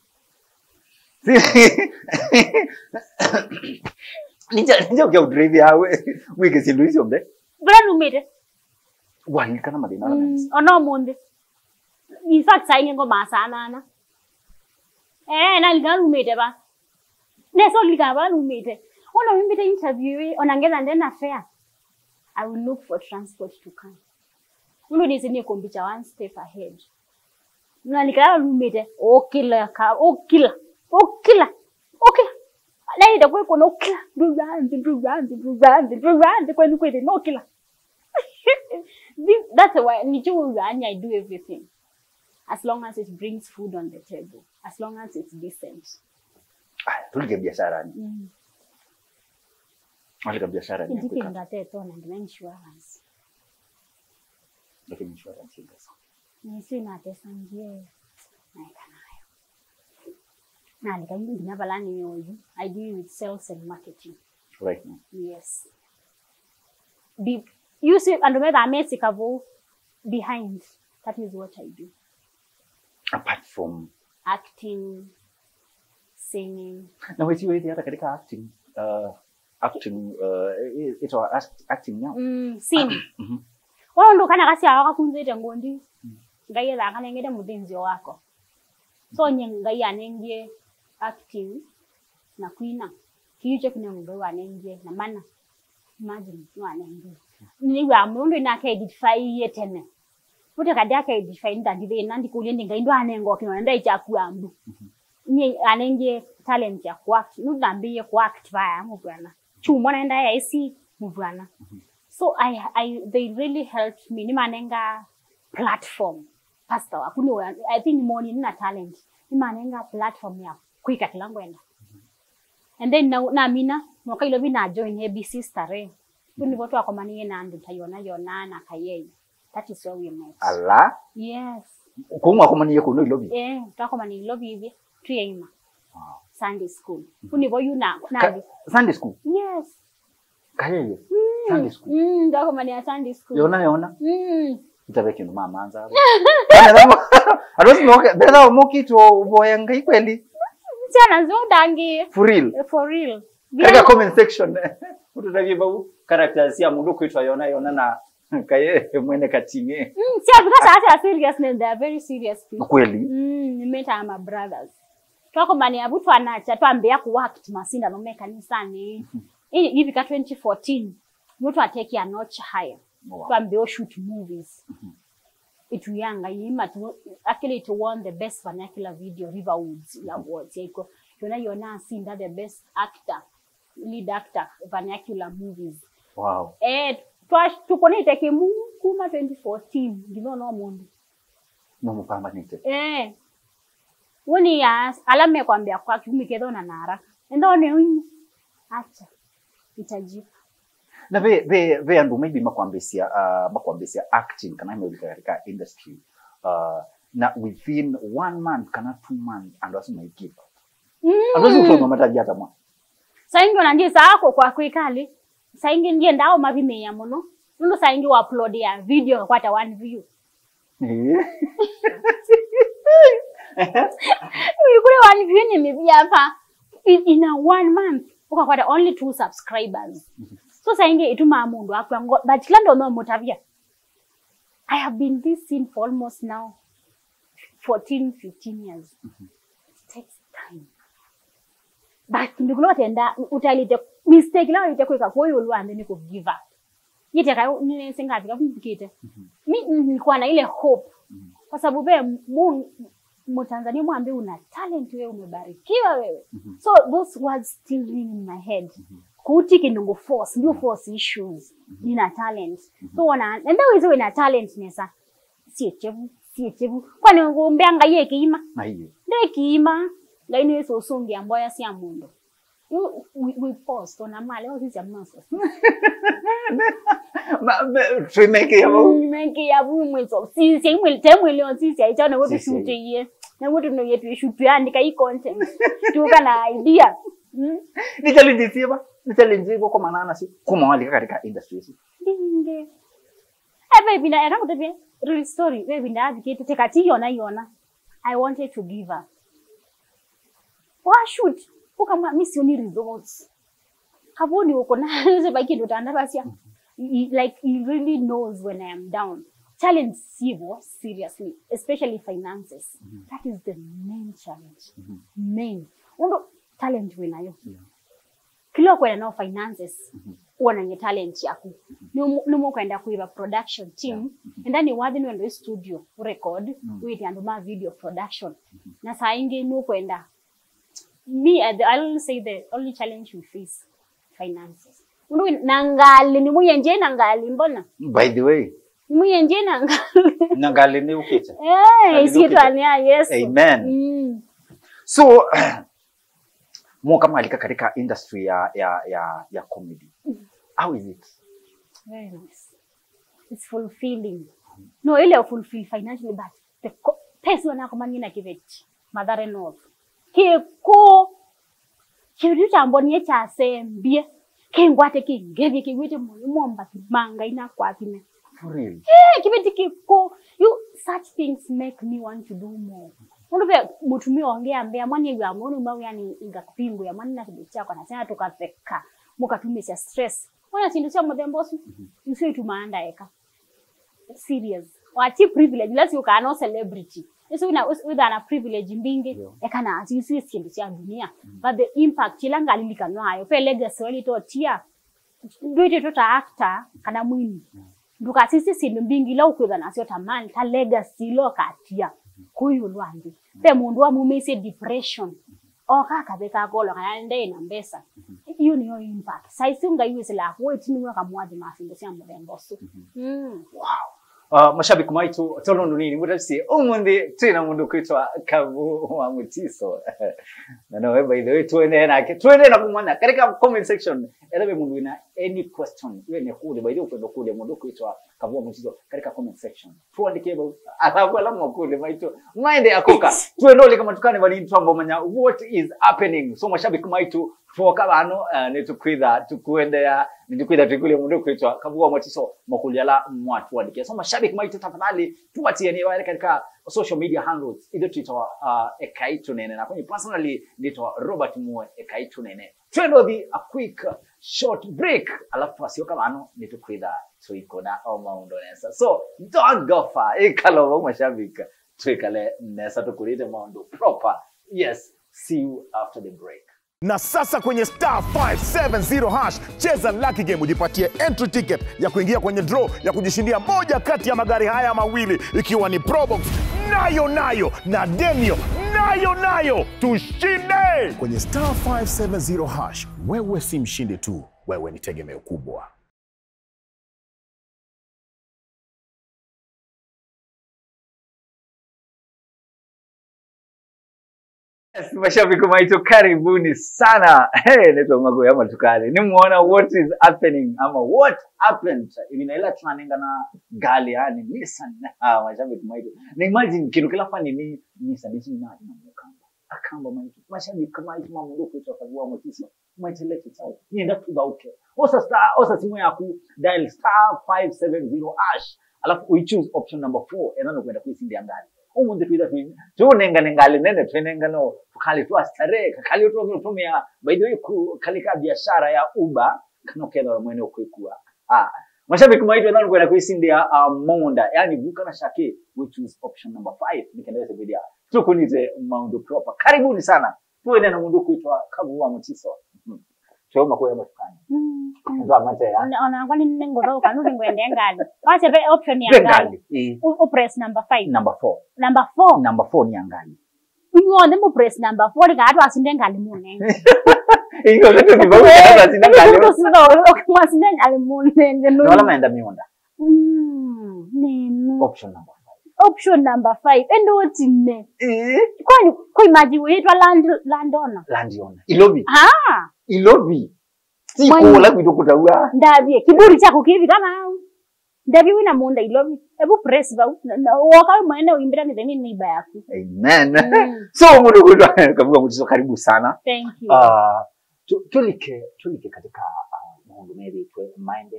Nija ukia udrive hawe. Wike si Luis omde. Brand umete. Wani kana madina. Ono monde. In fact sai ngo masana na. Na liga umete ba. Neso liga ba umete. Ono umete interview onangeza ndena fair. I will look for transport to come. Uno nizini kombicha one step ahead. Nalikala umete okila. Later we kono okila. Duranzi kwenu no kila. That's why I do everything. As long as it brings food on the table. As long as it's decent. Tulike biashara ni. Tulike biashara ni. Ndike ngate tona na insurance. Lakini insurance ingasa. Nisi na pesa ngie. Naikanayo. Na nikayindi nabalani yoyu. I deal with sales and marketing. Right now. Yes. You see, and remember, I met Kavuu behind. That is what I do. Apart from acting, singing. Now, wait, the other katika acting. It's acting now. Sing. Wala ndo kana kasi awaka kunzete ngondi. Ngaya la kana ngede mudenzi wako. So ngaya nenge acting na kuina. Kiyo kuna mbo wanenge na mana. Imagine wanenge. Ni wa mundu na ka edify yetene. Futa kadia ka edify ndandile nandi kulende ngaindo anengo kinanda ichaku ambu. Ni anenge talent ya kwact. Nudambiye kwact vaya mubwana. Chuma nenda ya isi mubwana. So they really helped me. Ni manenga platform. Pastor akuni I think money na talent. Ni manenga platform ya kuika kilangwenda. And then na mina mwaka ilobi na join ABC Stare. Kuni watu wakomanie na andu tayona na kayeye. That is where we met. Allah? Yes. Kumu wakomanie kuno ilobi? Wakomanie ilobi hivi. Tuyeima. Wow. Sunday school. Kuni boyu na. Sunday school? Yes. Kayeye? Sunday school? Wakomanie Sunday school. Yona? Itabeki no mama anza. Adosi moke, bela moki to boyanga ikweli. Siana zodangi. For real? For real. Katika comment section. Ututagiba characters ya mundu kuitwa Yona na kaye mwene katinge. Sia because asa seriousness, they are very serious people. Kweli? Ni meta my brothers. Twako mani abutu anacha twambia ku act masinda no meka nisani. Hivi ka 2014 mtu ateke a notch higher. Twambeo shoot movies. Ituyanga yima actually to won the best vernacular video Riverwoods awards yiko. Yona sinda the best actor, lead actor vernacular movies. Wow. Tukone iteke kuma 2014 nginono mundu. Mumu pamba nite. Woni ya alame kwambia kwa kumikedo na nara. Ndone acha itajipa. Na ve andu maybe makwambisia acting kana hiyo katika industry na within 1 month kana 2 months and also my give up. Andozo kwa mataji hata mwa. Saingi onandie saako kwa kwikali. Saingi ndiye ndao mabime ya mono. Nundo saingi wa upload ya video kwa hata 1 view. Ukule 1 view ni mibia hapa in a 1 month ukakwata only 2 subscribers. So saingi ituma mundu akwa but lando no mutavia. I have been this scene for almost now 14-15 years. It takes time. But ndikulo tenda utalite mistake la itakweka kwa hiyo luande niko give up. Yete kayo ni singazi kakumbikite. Mimi nilikuwa na ile hope. Kwa sababu mu Tanzania mwambe una talent wewe umebarikiwa wewe. So those words still ring in my head. Kutiki ndongo force, ndio force issues. Nina talent. So and that is when a talent nesa. Siechevu. Kwani ngombeanga yeke ima? Na hiyo. Ndekima. Ngaini so songi amboya si amundo. We post on a male or sisi amnasa. Make ya mwezo. Sisi imwe leo sisi aitana wote shoot ye. Na wote no yetu shoot andika hii content. Tuka na idea. Ni challenge siba. Ni challenge kwa manana si kumwalika katika industry. Dinge. Baby na era mutebe real story. Baby na advocate tekati yona. I wanted to give her. Shoot. Ukama misioni results. Havoni uko na ze baki ndo tandabasia. Like he really knows when I am down. Challenge sivo seriously, especially finances. That is the main challenge. Main. Undo talent wenayo. Kilo kwenda na finances. Uona nye talent yako. Numo kwenda kuiba production team. And then you wadi nwendo studio record. Wait and ma video production. Na saa inge numo kwenda. Me, I will say the only challenge we face, finances. Nangali ni muyenje nangali mbona? By the way. Muyenje nangali. Nangali ni ukita. Isitwania yes. Amen. So mwaka malika katika industry ya comedy. How is it? Very nice. It's fulfilling. No, ile fulfill financially, but the pesa wana kumani na kiveti. Madhare no. Kiko chiru chamboni cha sembie kengwate kingevi kiwete momba kibanga ina kwa kime for real kibeti kiko such things make me want to do more. Undobe mutumi ongea mbea mwani ya mwono mbawe yani ingakupingu ya mwani na kibicha kwa nasema tukafeka mukatumisa stress wana sindusia modembosu usio tumaanda eka serious wachi privilege lasi ukano celebrity. So with a privilege mbingi ekana asisi sindusia dunia but the impact ilanga alilika nayo pe legacy wali to tia ndoite tota actor kana mwini nduka sisi sindu mbingi la ukweza nasio tamani ta legacy lo katia kuyu lwandi pe mundu wa mumese depression okaka beka golo kana ndeye na mbesa you know impact saisunga yuwese la wait ni waka mwadi masindusia mbemboso wow. Mashabiki maitu tono nini mutasi umundi tena mundu kwitwa Kavuu wa Mutiso. Na by the way tuende na kumwana katika comment section elebe mundu ina any question iwe ne kule by the way upendo kule mundu kwitwa Kavuu wa Mutiso katika comment section tuandike alafu alamu kule maitu mind akoka tuendole kama tukane bali ntwambo manya what is happening. So mashabiki maitu foka bano netukwida tukuendea nitukwida tukule mundu kwitwa Kavuu wa Mutiso makulyala mwatu wandike. So mashabiki maitu tafadhali tuwatieni wale katika social media handles ile Twitter EKAI TUNEENE na kwenye personally nitwa Robert Mue EKAI TUNEENE. Twende a quick short break alafu asioka bano nitukwida tuiko na maundo nesa. So don't go far ikalo mashabiki tuikale nesa tukulite maundo proper. Yes, see you after the break. Na sasa kwenye star 570 hash cheza lucky game ujipatie entry ticket ya kuingia kwenye draw ya kujishindia moja kati ya magari haya mawili, ikiwa ni Probox nayo na Denio nayo. Tushinde kwenye star 570 hash. Wewe si mshindi tu, wewe ni tegemeo kubwa. Mashabiki wetu karibuni sana. Neto magoya matukale. Nimuona what is happening ama what happened. Inaila tunaninga na gali yani Nissan. Mashabiki wetu. Na imagine kitu kila fani ni Nissan na mukamba. Akamba maitu. Mashabiki wetu mamundo kwetu Kavuu Mutiso. Mwaiteleke chao. Nienda tudauke. Osa simu yaku dial star 570 hash. Alafu we choose option number 4 enano kwenda kuisindia ngali. Umunde tuida tu nengali nene twenenga no kali tu astare kali tu tutumia by the way kalika biashara ya Uber kanokenda mwene ukikua mashabiki maitu nalo kwenda kuisindia monda yani buka na shake we choose option number 5 nikaendeleza video tukunize maundo proper. Karibuni sana tuende na mundu kuitwa Kavuu Mutiso choma kwa matukani ndo mate ya ona kwani ngoro kanuni ngwende ngali wacha be option ya ngali press number 5 number 4 number 4 ni ngali ngone mu press number 4 ga asinde ngali munenge ingo leto ni bawe asinde ngali asinde ngali munenge no wala maenda mionda neno option number 5 endo otine kwani ko imagine weitwa landona ilobi ilobi siko la kutokutawa ndabie kiburi chako kivi kama ndabi wina munda ilobi ebu press ba waka mwene uimbira ni deni niba yako. Amen. So mundu kutwa Kavuu Mutiso karibu sana. Thank you. Tulike katika mundu maybe to mind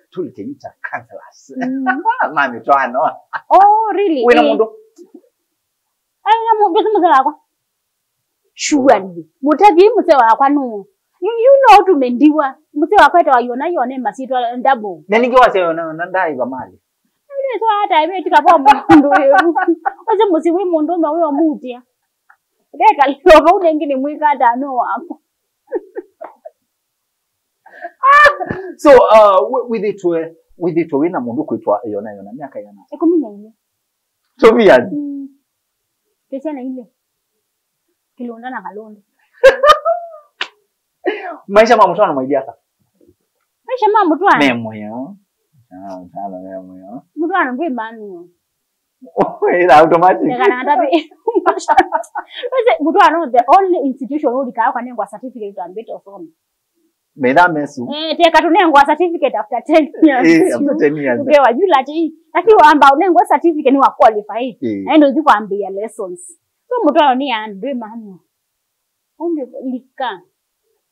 tulike yuta counselors. Mami twano. Oh really? Wena mundu aina mundu muzela wako surely mutabi muzela wako no you know to mendiwa muzela wako eta yona masitwa ndabo nani wase yona ndai ba mali so hata ibe tikabo mundu oze musiwe mundu mawe mutia ndeka loba unengine mwikata no wako. So with it wina mundu kuitwa yona miaka yana 14 so viazi pesa na ile kilonda na kalonda maisha mama mtwana mwaidiaka maisha mama mtwana memo yo sana memo yo mtwana ngwe manu ila automatic ngana ndabe mtwana the only institution uli ka kwa nengwa certificate ambito from meda mesu teka tunengwa certificate after 10 years after 10 years ugewa jula ti lakini wamba unengwa certificate ni wa qualified endo ziko ambia lessons so mtwana ni andwe manu onde lika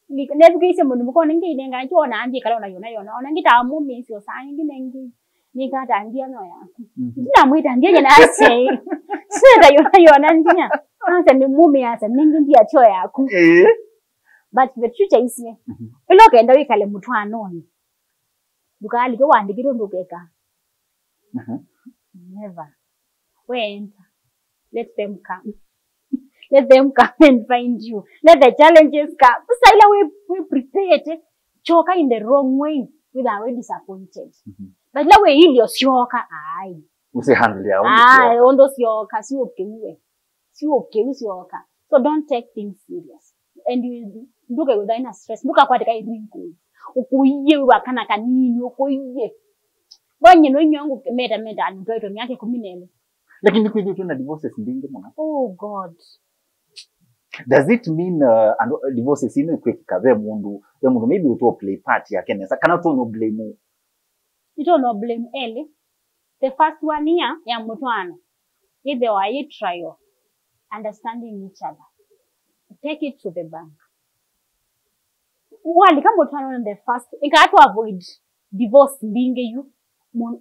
nebuke mundu mukone ngine ngachona andi kala yona ona ngita mumi sio sangi nengi nikata ndia no ya ndina mwita ndia na ase sida yona ndia asa ni mumi asa ningi ndia cho yako but the future is me eloke enda wikale mutwana oni dukali ko wandikiro ndukeka never went let them come. Let them come and find you. Let the challenges come. Sila we prepared choka in the wrong way without disappointed. But la we ilio sioka ai. Usihandle ya ondo sioka si okewe. Si okewe sioka. So don't take things serious. And you look at without stress. Look at what the drink. Ukuiye wakana kanini ukuiye. Bonye no nyongo meta andoito myake 14. Lakini kweli tuna divorces ndingi mwana. Oh God. Does it mean divorces ino kwekikave mundu maybe uto play part yake nesa kana to no blame you don't no blame ele the first one year ya mutwana if they were a trial understanding each other take it to the bank wali kama mutwana on the first ika to avoid divorce binge you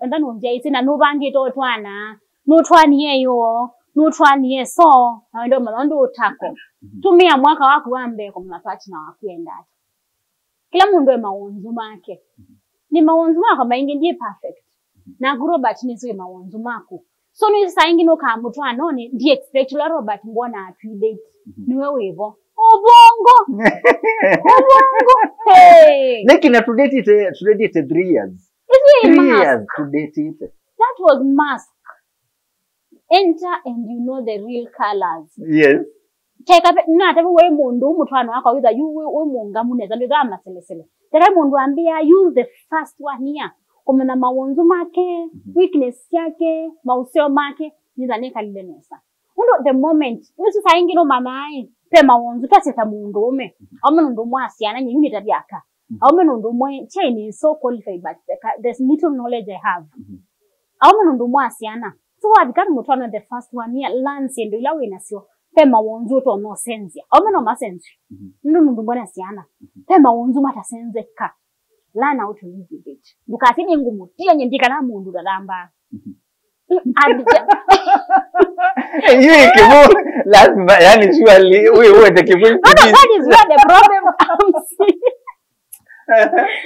and then unja isina no bange to twana no twani yeyo no twani yeso ndo malondo utako tumia mwaka wako wambe kwa partner wako endata kila mundu e maonzu make ni maonzu mako maingi ndiye perfect na Robert ni so maonzu mako so ni saingi no ka mutwa none ndiye expect la Robert mbona atwidate niwe wevo obo Hey. Lakini to date it 3 years. 3 years to date it. That was mask. Enter and you know the real colors. Yes. Teka na tabu we mundu mutwana wako wiza we munga muneza ndo ama selesele. Teka mundu ambia use the first one here. Kumena mawonzo make, weakness yake, mauseo make, niza neka lilenesa. Undo the moment, usi sa ingino mamae, pe mawonzo taseta mundu ume. Ome nundu mwasiana nye unita diaka. Ome nundu mwe, chaini is so qualified but there's little knowledge I have. Ome nundu mwasiana. So wabikami mutwana the first one here, lansi endo ila wenasio. Pe mawonzo to no sense. Ome no masense. Nundu mbona siana. Pe mawonzo mata sense ka. Learn how to live with it. Because ini ngumu tia nyendika na mundu dadamba. Yeye kibu lazima yani surely wewe the kibu. That is where the problem comes.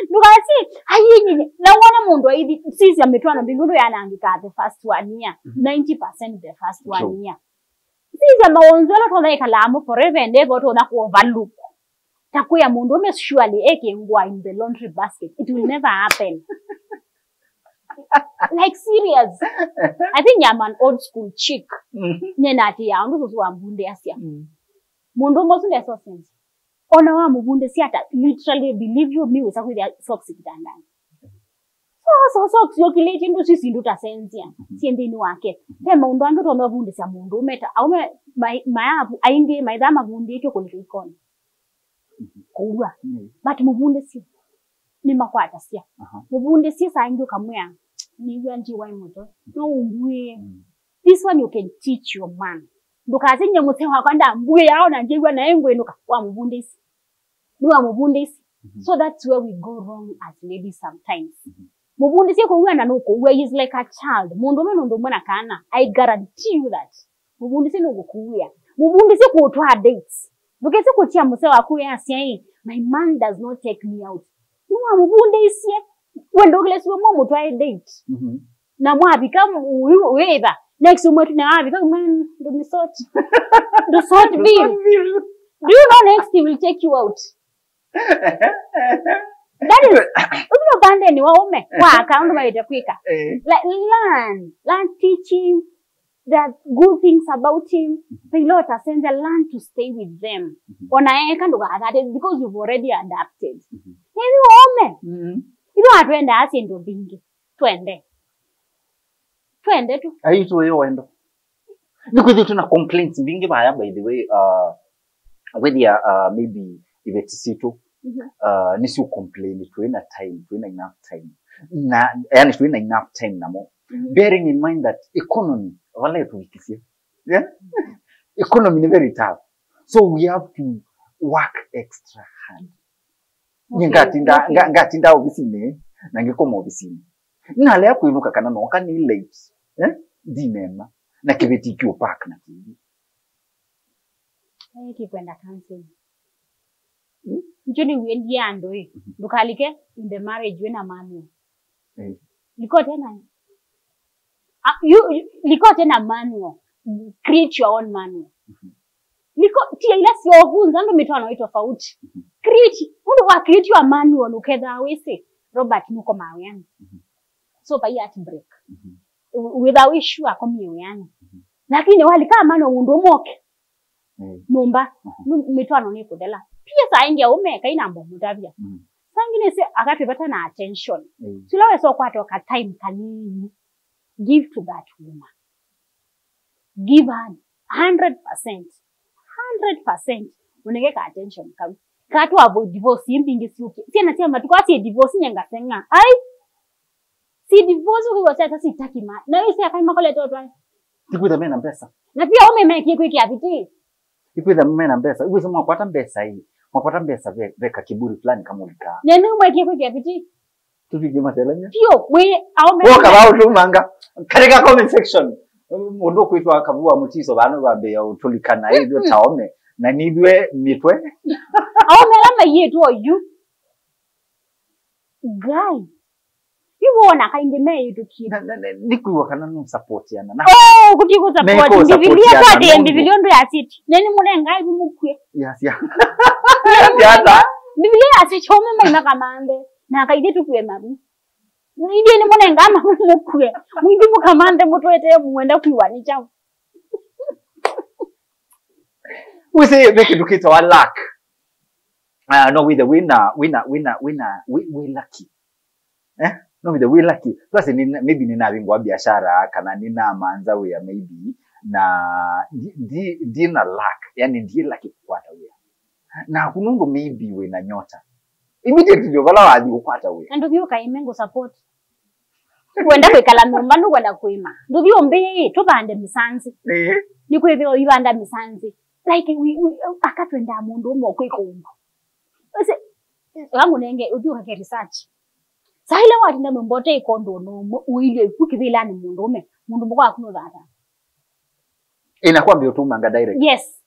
Because ayinyi na wana mundu hivi sisi ametwana mbingu yanaandika the first one year 90% the first one year. Sisi amawonzela tona ikalamu forever and ever tona ku overlook. Takuya mundu ome surely eke ngwa in the laundry basket. It will never happen. Like serious. I think I'm an old school chick. Nena ati ya ndu kuzuwa mbunde asia. Mundu mosunde so sense. Ona wa mbunde siata literally believe you me wesa kuya socks kitandani. So socks yokileti ndu sisi ndu ta sense ya. Siende ni wake. Tema mundu andu tono mbunde sia mundu meta. Aume mayabu ainge maidama mbunde ito kulikoni. Kuwa. But mubunde si. Ni makwata siya. Mubunde si sa ingo kamwea. Ni wanji wa imoto. No umbuye. This one you can teach your man. Ndukazi nye mutewa kwanda mbuye yao na njegwa na engwe nuka. Wa mubunde si. Niwa mubunde si. So that's where we go wrong as ladies sometimes. Mubunde si kuwa na nuko. Where he's like a child. Mundu mwana kana. I guarantee you that. Mubunde si nuko kuwa. Mubunde si kuwa dates. Because kutia musewa kuya asiai, my man does not take me out. Mwa mbunde isi wendo kile suwa mwa mutwa date. Na mwa become weba. Next umwetu na become man the sort bill. Do you know next he will take you out? That is uno bande ni waume wa account ba itakwika. Like learn teaching that good things about him, pilota sends a learn to stay with them. Onaeka ndo that is because you've already adapted. Hivi ome. Ilo atwenda asi ndo bingi. Twende tu. Ayi tu wewe wendo. Nikuzi tuna complaints bingi baya by the way whether maybe ivetisitu nisi complain tuena enough time. Na yani tuena enough time namo. Bearing in mind that economy wala tuikisia. Yeah? Economy is very tough. So we have to work extra hard. Ngatinda ofisini na ngikoma ofisini. Nale ya kuinuka kana no kani late. Dinema na kibeti kyo park na TV. Kwenda counseling. Njoni wendi ando Dukalike in the marriage wena mami. Liko tena. Liko tena manual. Create your own manual. Liko tia ila siovunza ndo mitwana wetu tofauti. Create your manual uketha wese Robert nuko mawiyani. So pa ya break. Without issue akomiyo yani. Lakini walika manual undu moke. Numba mitwana niko dela. Pia saa ingia umeka inambo mudavya. Sangine se akatipata na attention. Silawe so kwatoka time kanini. Give to that woman. Give her 100%. 100%. Unengeka attention kawi. Katu avoid divorce impingi siuki. Siena siya matukwasi divorce nyanga senga. Ay! Si divorce ukiwa seta sitaki ma. Na isi ya kaima kole totwa. Tikuita mena mpesa. Na pia ume meki kweki apiti. Tikuita mena mpesa. Uwezi mwakwata mpesa hii. Mwakwata mpesa veka kiburi fulani kama ulika. Nenu mweki kweki apiti. Tupige matelanya. Pio, we aume. Woka bao tu manga. Katika comment section. Mundu kuitwa Kavuu Mutiso bano babe ya utulikana hivyo taome. Na nidwe mitwe. Aume lama yetu oyu. Guy. Yuona kaindeme yetu kina. Nikuwa kana no support yana. Oh, kuti ku support. Bibilia kwate bibilia ndo ya titi. Neni munenga ibi mukwe. Yes, yeah. hata Biblia asichome maina kamande na akaide tu kwe mabu. Nidi ni mwana ngama mukwe. Mwindi mukamande mutwete mwenda kuiwani chao. we say make educate our luck. No, with the winner, we lucky. No, with the we lucky. Plus, maybe nina bingwa biashara kana nina manza we maybe na dina luck. Yani ndiye lucky kukwata we. Na kunungo maybe we na nyota. Immediately yovala wadi kukwata we. Ndio kaimengo support. Kwenda kwekala nyumba ndo kwenda kuima. Ndio mbe tubande misanzi. Ni kwebyo ibanda misanzi. Like we akatwenda mundu mo kwekombo. Ese wangu nenge udiwa ke research. Sahile wati na mbote ikondo no uile kukivila ni mundu mko akuno data. Inakuwa mbio tu manga direct. Yes.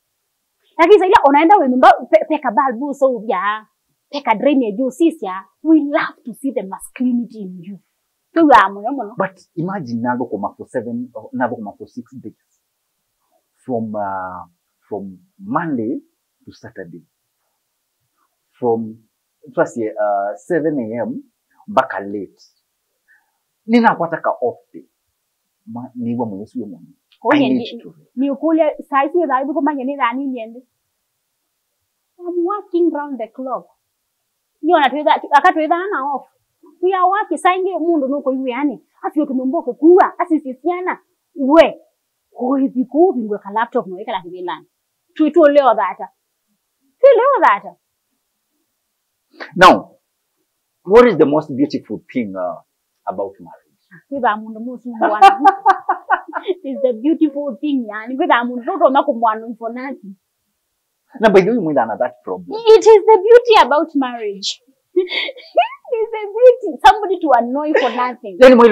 Lakini sahile unaenda we nyumba peka balbu so ya peka drainage you sisia, we love to see the masculinity in you. But imagine nago koma for 6 days. From Monday to Saturday. From 7 a.m. mpaka late. Nina kwataka off day. Niwa mwesu yo mwani. Ni ukule saisi ya dhaibu kumanya ni rani niende. I'm working round the clock. Yo akatuweza ana off. We are working saingi mundu nuko yu yani. Asiyo tumumboke kuwa. Asisisiana. We. Kuhizi ngwe ka laptop no ikala kibilani. Tuitoleo data. Tuitoleo data. Now, what is the most beautiful thing about marriage? It's the beautiful thing, yani. For nothing. No, but you mean that problem. It is the beauty about marriage. It's the beauty. Somebody to annoy for nothing. Then we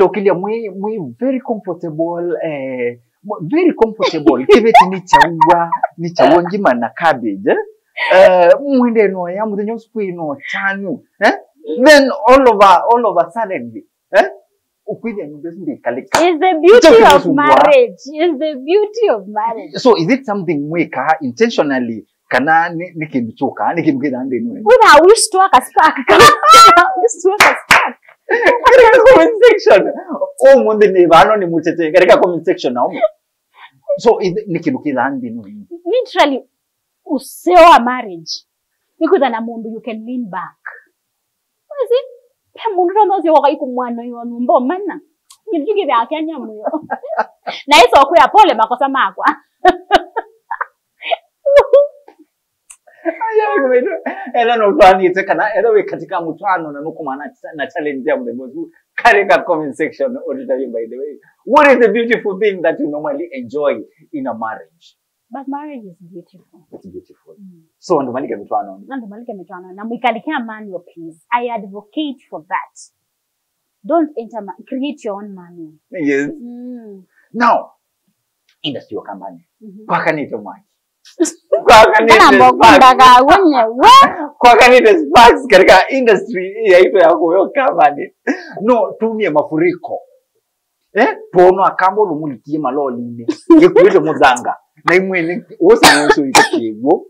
very comfortable. Very comfortable. Kiveti ni chawa ngima na cabbage. Mwende no ya mwenye usipui no chanu. Then all of a sudden, ukwili nyumbezi kalika. It's the beauty of marriage. It's the beauty of marriage. So is it something mweka intentionally kana nikibuchoka nikimgeda ande nwe? I wish to work a spark. Wish to work a spark. Comment section. Mwende ni vano ni mutete. Karika comment section na ume. So nikibukida ande nwe. Literally, usewa marriage. Because na mundu you can lean back. What is it? Pia mundu ndo zio waka mwano yo numbo mana. Njugi vya akanya muyo. Na hizo okuya pole makosa makwa. Ela no plani itekana ela we katika mutano na nuko mana na challenge ya mbemozu karika comment section auditor by the way. What is the beautiful thing that you normally enjoy in a marriage? But marriage is beautiful. It's beautiful. So ndo malike mitwano. Ndo malike mitwano. Na mwikalikia manual please. I advocate for that. Don't create your own manual. Yes. Now, industry wa kambani. Kwa kanite mwaki. Kwa kanite sparks katika industry ya ito ya kuyo kambani. No, tumie mafuriko. Pono akambo lumulikie maloli ine. Yekuwele muzanga. Na imwene wosi mwoso ikakiwo.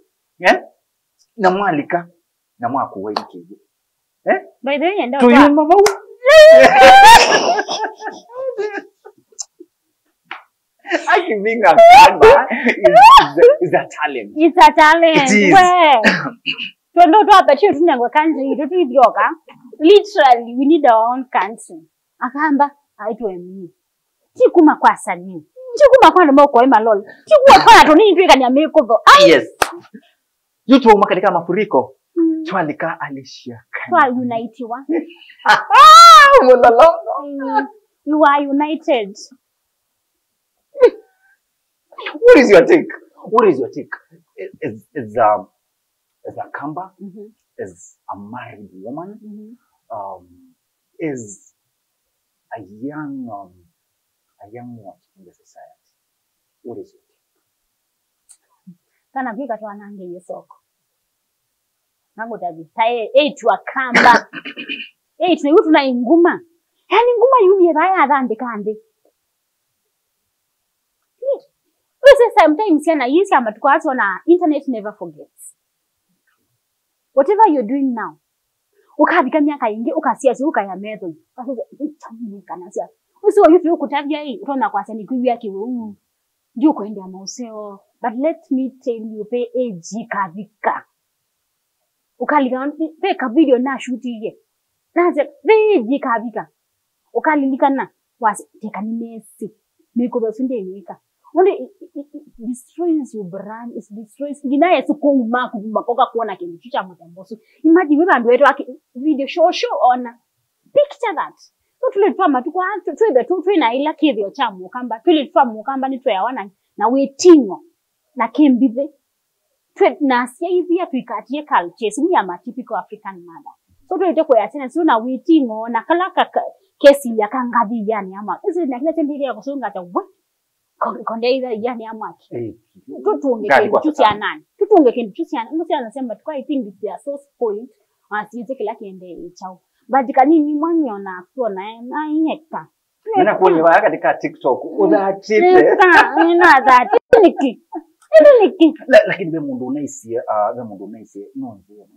Na mwalika. Na mwakuwa ikakiwo. By the way, yenda kwa. Tuyo mama. I can being a kamba is a talent. It's a talent. It is. Tondo to apache tunangwa country to idioka. Literally, we need our own country. Akamba aitwe mimi. Chikuma kwa sani. Chikuma kwa ndo kwa malol. Chikuma kwa to ni ndwika ni ameko. Yes. Yutu makatika mafuriko. Twalika alishia. Twa unite wa. Mulalo. You are united. What is your take? What is your take? Is a kamba, is a married woman, is a young one in the society. What is your take? Kana vika tu anange yesoko. Nango tabi. Tae tu akamba. Tu na yutu na inguma. Yani nguma yuni ya raya adande kande. Sometimes yana yisi ama tukwatu na internet never forgets. whatever you're doing now ukabika miaka ingi ukasia si ukaya method kasoza itamwe kana sia usiwo yutu kutavya hii utona kwa sani kuya kiwe ndio kwenda mauseo but let me tell you pe age kavika ukalika pe ka video na shoot ye naze pe age kavika ukalilika na was teka ni mesi miko basinde nika only it destroys your brand, it destroys ginaye sukuma kumakoka kuona kintu cha mutamboso imagine we bantu wetu video show on picture that so tulitwa matukwa twebe twina ila kivyo cha mukamba tulitwa mukamba ni twayawana na wetingo na kembive twe na sia hivi ya tuikatie culture simu ya typical African mother so tulitwa kwa tena sio na wetingo na kala kesi ya kangabi yani ama hizo na kila tendile ya kusunga ta konde ida yani amaki tutunge kintu cha nani tutunge kintu cha nani mtu anasema tukwa I think they are so spoiled asije kila kiende chao badika nini mwanyona kuona na inyeka nina kuonye waka katika TikTok udhatite na that niki lakini be mundu unaisi no ndio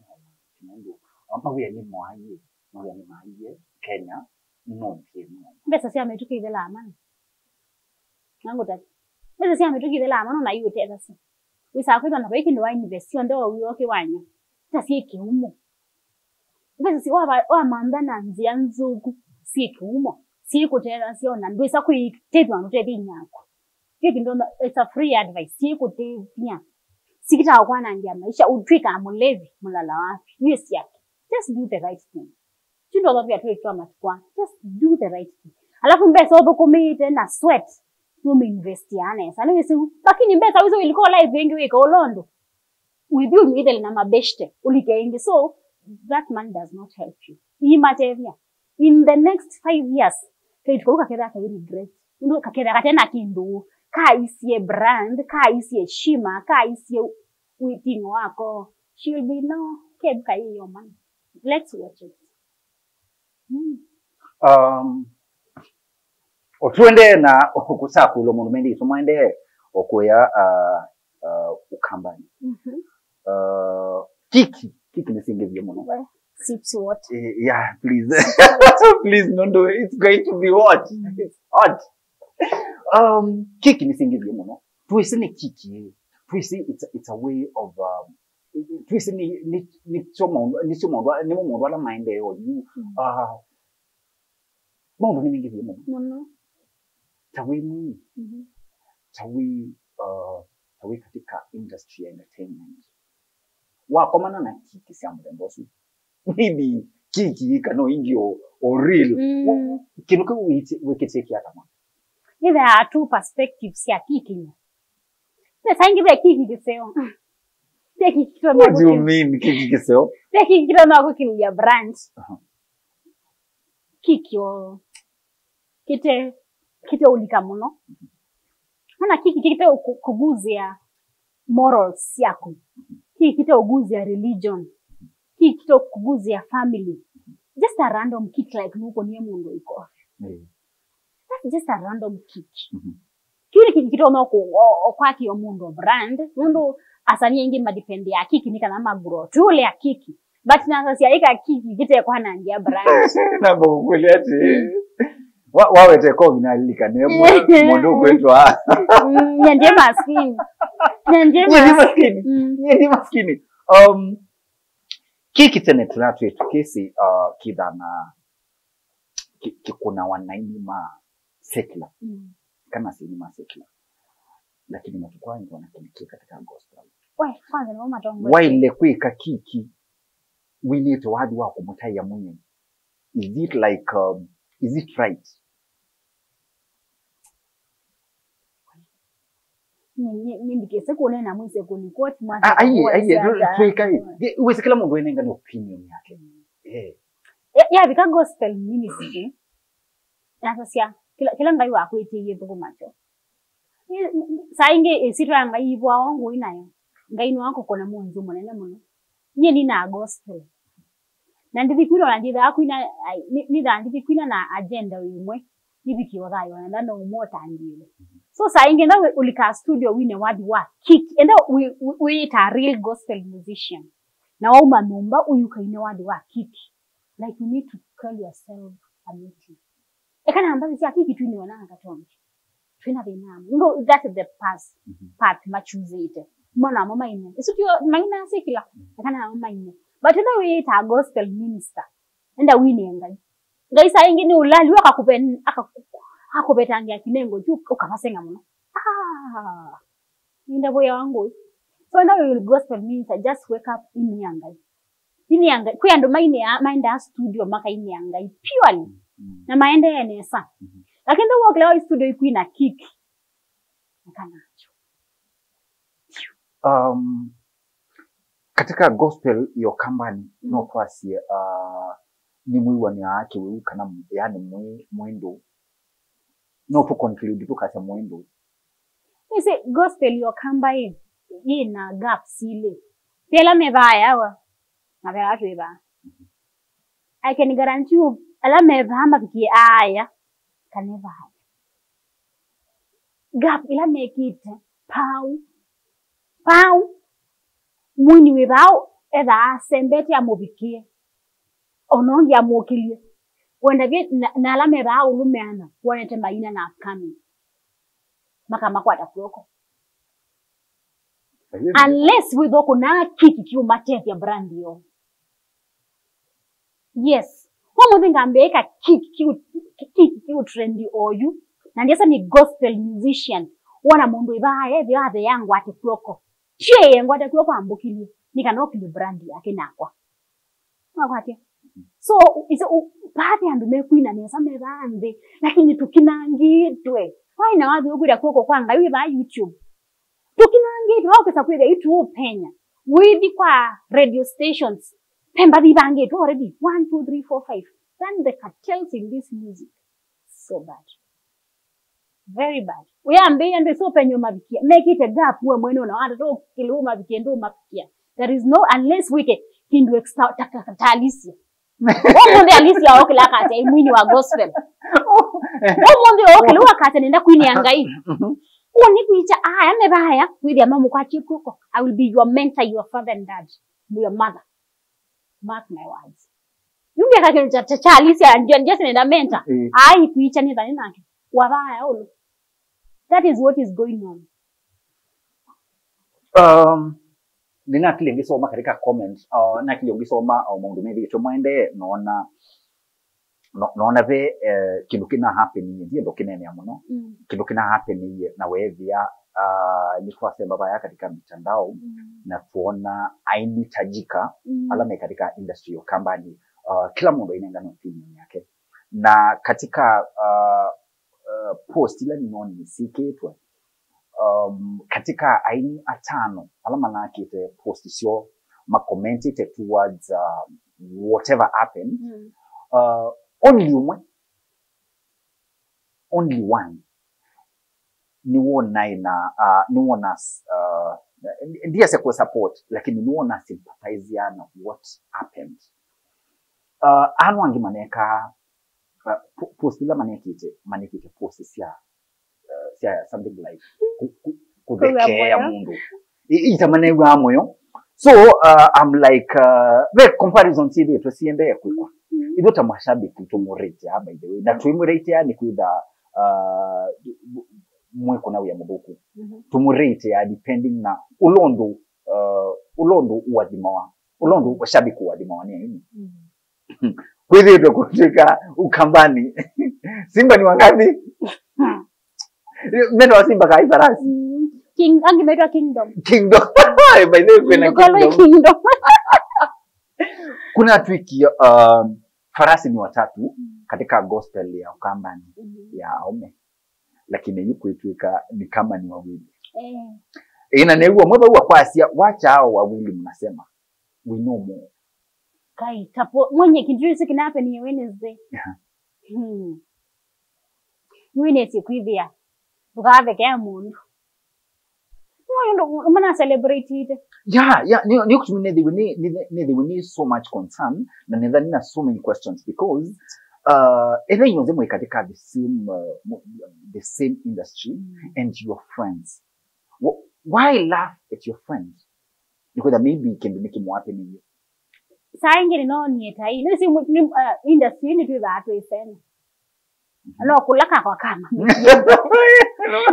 mundu amawe ni mwaye Kenya no ndio besa sia ametuka ile amani nango tatu besa sia ametuka ile amani na hiyo tena sasa wisa kwenda na beki ndo investment ndo wiyoke wanya tasi kiumo besa si wa manda na nzia nzugu si kiumo si kutera siona ndwisa kuitedwa notedi nyako kiki ndo it's a free advice si kutednya sikita kwa na ndia maisha utwika mulevi mulala wapi yes yake just do the right thing chindo ndo pia tuitwa matukwa just do the right thing alafu mbesa obo komite na sweat tume invest yana sana wisi lakini mbesa wizo ilikuwa live wengi weka olondo with you middle na mabeshte ulikaingi so that man does not help you imatevia in the next 5 years tuitoka keda ka regret ndo kakeda katena kindu ka isie brand ka isie shima ka isie witting wako she'll be no kebuka hiyo man let's watch it otwende na okusaku lo monumendi somwende okoya ukambani kiki nisingevye muno sips what yeah please please no do it's going to be hot it's hot kiki nisingevye muno tuisine kiki tuisi it's a way of tuisi ni somo wala mind yo you mundu nimingevye muno tawi katika industry ya entertainment wakomana na kiki sia mrembosu maybe kiki kano ingi o real kinuka wikiteki atama there are two perspectives ya kiki sasa ingi be kiki kiseo teki kitwa what do you mean kiki kiseo teki kitwa na kiki ya brand kiki o kite ulika muno ana kite kuguzia morals yako kite uguzia religion kite kuguzia family just a random kick like nuko niye mundu iko that's just a random kick kile kite onoko okwaki yo mundu brand mundu asanye ingi madepende ya kiki nika na magro tule ya kiki but na sasa ika kiki kite kwa na ndia brand na bokuliati wawe teko binalika nemwa mundu kwetwa nyanje maskini nyanje maskini kiki tene tunatu yetu kesi kidana kikuna wanaima secular kama sinima secular lakini matukwa ndio wanatumika katika gospel kwanza ni mama tongo ile kwika kiki we need to hadi wako mutai ya munye is it like is it right mimi kese kuona na mwise kunikoti mwa tuikai uweze kila mundu enenga ni opinion yake ya vika gospel ministry na sasa kila ngai wako itiye tuko macho sainge sitwa ngai ibwa wangu inayo ngai ni wako kona munzu munene muno nye ni na gospel na ndivikwira na nditha akwina ni ndivikwina na agenda imwe nibikio thayo na no mota ndile so sainge na ulika studio wine wadi wa kick and we it a real gospel musician na wauma numba uyuka ine wadi wa kiki like you need to call yourself a meeting ekana ambazi si akiki tu ni wana katonje twina binamu ngo that is the part machuzite mwana mama ine isukyo maina sikila ekana mama ine but now we it a gospel minister enda wini ngai ngaisa ingine ulali akakubetangia kinengo juu ukapasenga muno Ninda boya wangu. So now you gospel means I just wake up in yangai. Ini yangai. Kuya ndo maenda studio maka ini yangai. Purely. Na maenda ya nesa. Lakini ndo waklewa studio iku ina kick. Nakanacho. Katika gospel yo kambani no kwasi ni mwiwa ni ake wewe kana yani mwendo no to conclude to kasa mwendo. Ise gospel yo kambai ina gap sile. Pela mevaya wa. Mavaya watu eba. I can guarantee you ala mevama biki aya kaneva. Gap ila mekite pau mwini webao eda sembete amobikie. Onongi amokilie. Wenda vye na ala mevao lumeana. Wanete maina na upcoming. Maka makwata kuoko. Unless we doko na kiki kiu matethi ya brandi yo. Yes. Homo thinga ambeka kiki kiu trendy oyu. Na ndiasa ni gospel musician. Wana mundu ibaha vyo hape yangu wate kuoko. Shie yangu wate kuoko ambukili. Nika nokili brandi yake nakwa. Makwati. So, pati andume kuina nesa mebande. Lakini tukinangitwe. Why na wadu ukuda kuoko kwanga yu ba YouTube. Tukinangitwe wao kesa kuida YouTube penya. Widi kwa radio stations. Pemba di bangetu already. 1, 2, 3, 4, 5. Then the cartels in this music. So bad. Very bad. Uyambe ande so penyo mabikia. Make it a gap uwe mweno na wanda to kilu mabikia ndo mabikia. There is no, unless wike kindu extra-talisia. Omonde alisia okila kate mwini wa gospel. Omonde okila wakate nenda kwini yangai. Uoni kuicha amebaya with your mama kwa chikuko. I will be your mentor, your father and dad, your mother. Mark my words. Yunge kake cha alisia and just nenda mentor. Kuicha ni dhani nake. Wabaya olo. That is what is going on. Nina kile ngisoma katika comments na kile ngisoma mundu mebi tumaende naona ve kindu kina happening ndio kinene amuno kindu kina happening na wevia ni kwa sababu ya katika mitandao na tuona ainitajika alama katika industry ya company kila mundu inaenda na opinion yake na katika post ile nimeona nisiketwa katika aini atano alama nake ite post sio ma comment ite towards whatever happened only one ni wona ndiye se support lakini ni wona sympathize na what happened anwangi maneka post ile manekite post sia something like kuvekea mundu itamanegwa moyo so I'm like the comparison TV to siende kwikwa ido tamashabiki tumurate by the way na tumurate ni kuida mwe kuna uya mubuku tumurate depending na ulondo uwadhimawa ulondo washabiki uwadhimawa ni kweli ndo kutika ukambani Simba ni wangapi Meno wa Simba kai farasi. Angimeitwa Kingdom. By the way kuna Kingdom. Kuna twiki farasi ni watatu katika gospel ya ukambani ya aume. Lakini yuko itwika ni kama ni wawili. Inaneua mweba huwa kwasia wacha hao wawili mnasema. We know more. Kai tapo mwenye kijuri kina happen ni Wednesday. Wednesday kuivia. Bukave kaya mundu. Umana celebrate it. Yeah. Ni kutumine they will need so much concern na nidhani na so many questions because either you know katika the same industry and your friends. Why laugh at your friends? Because maybe can be making more happening. Saingi no ni tai. Nisi industry ni tu watu isema. No kulaka kwa kama.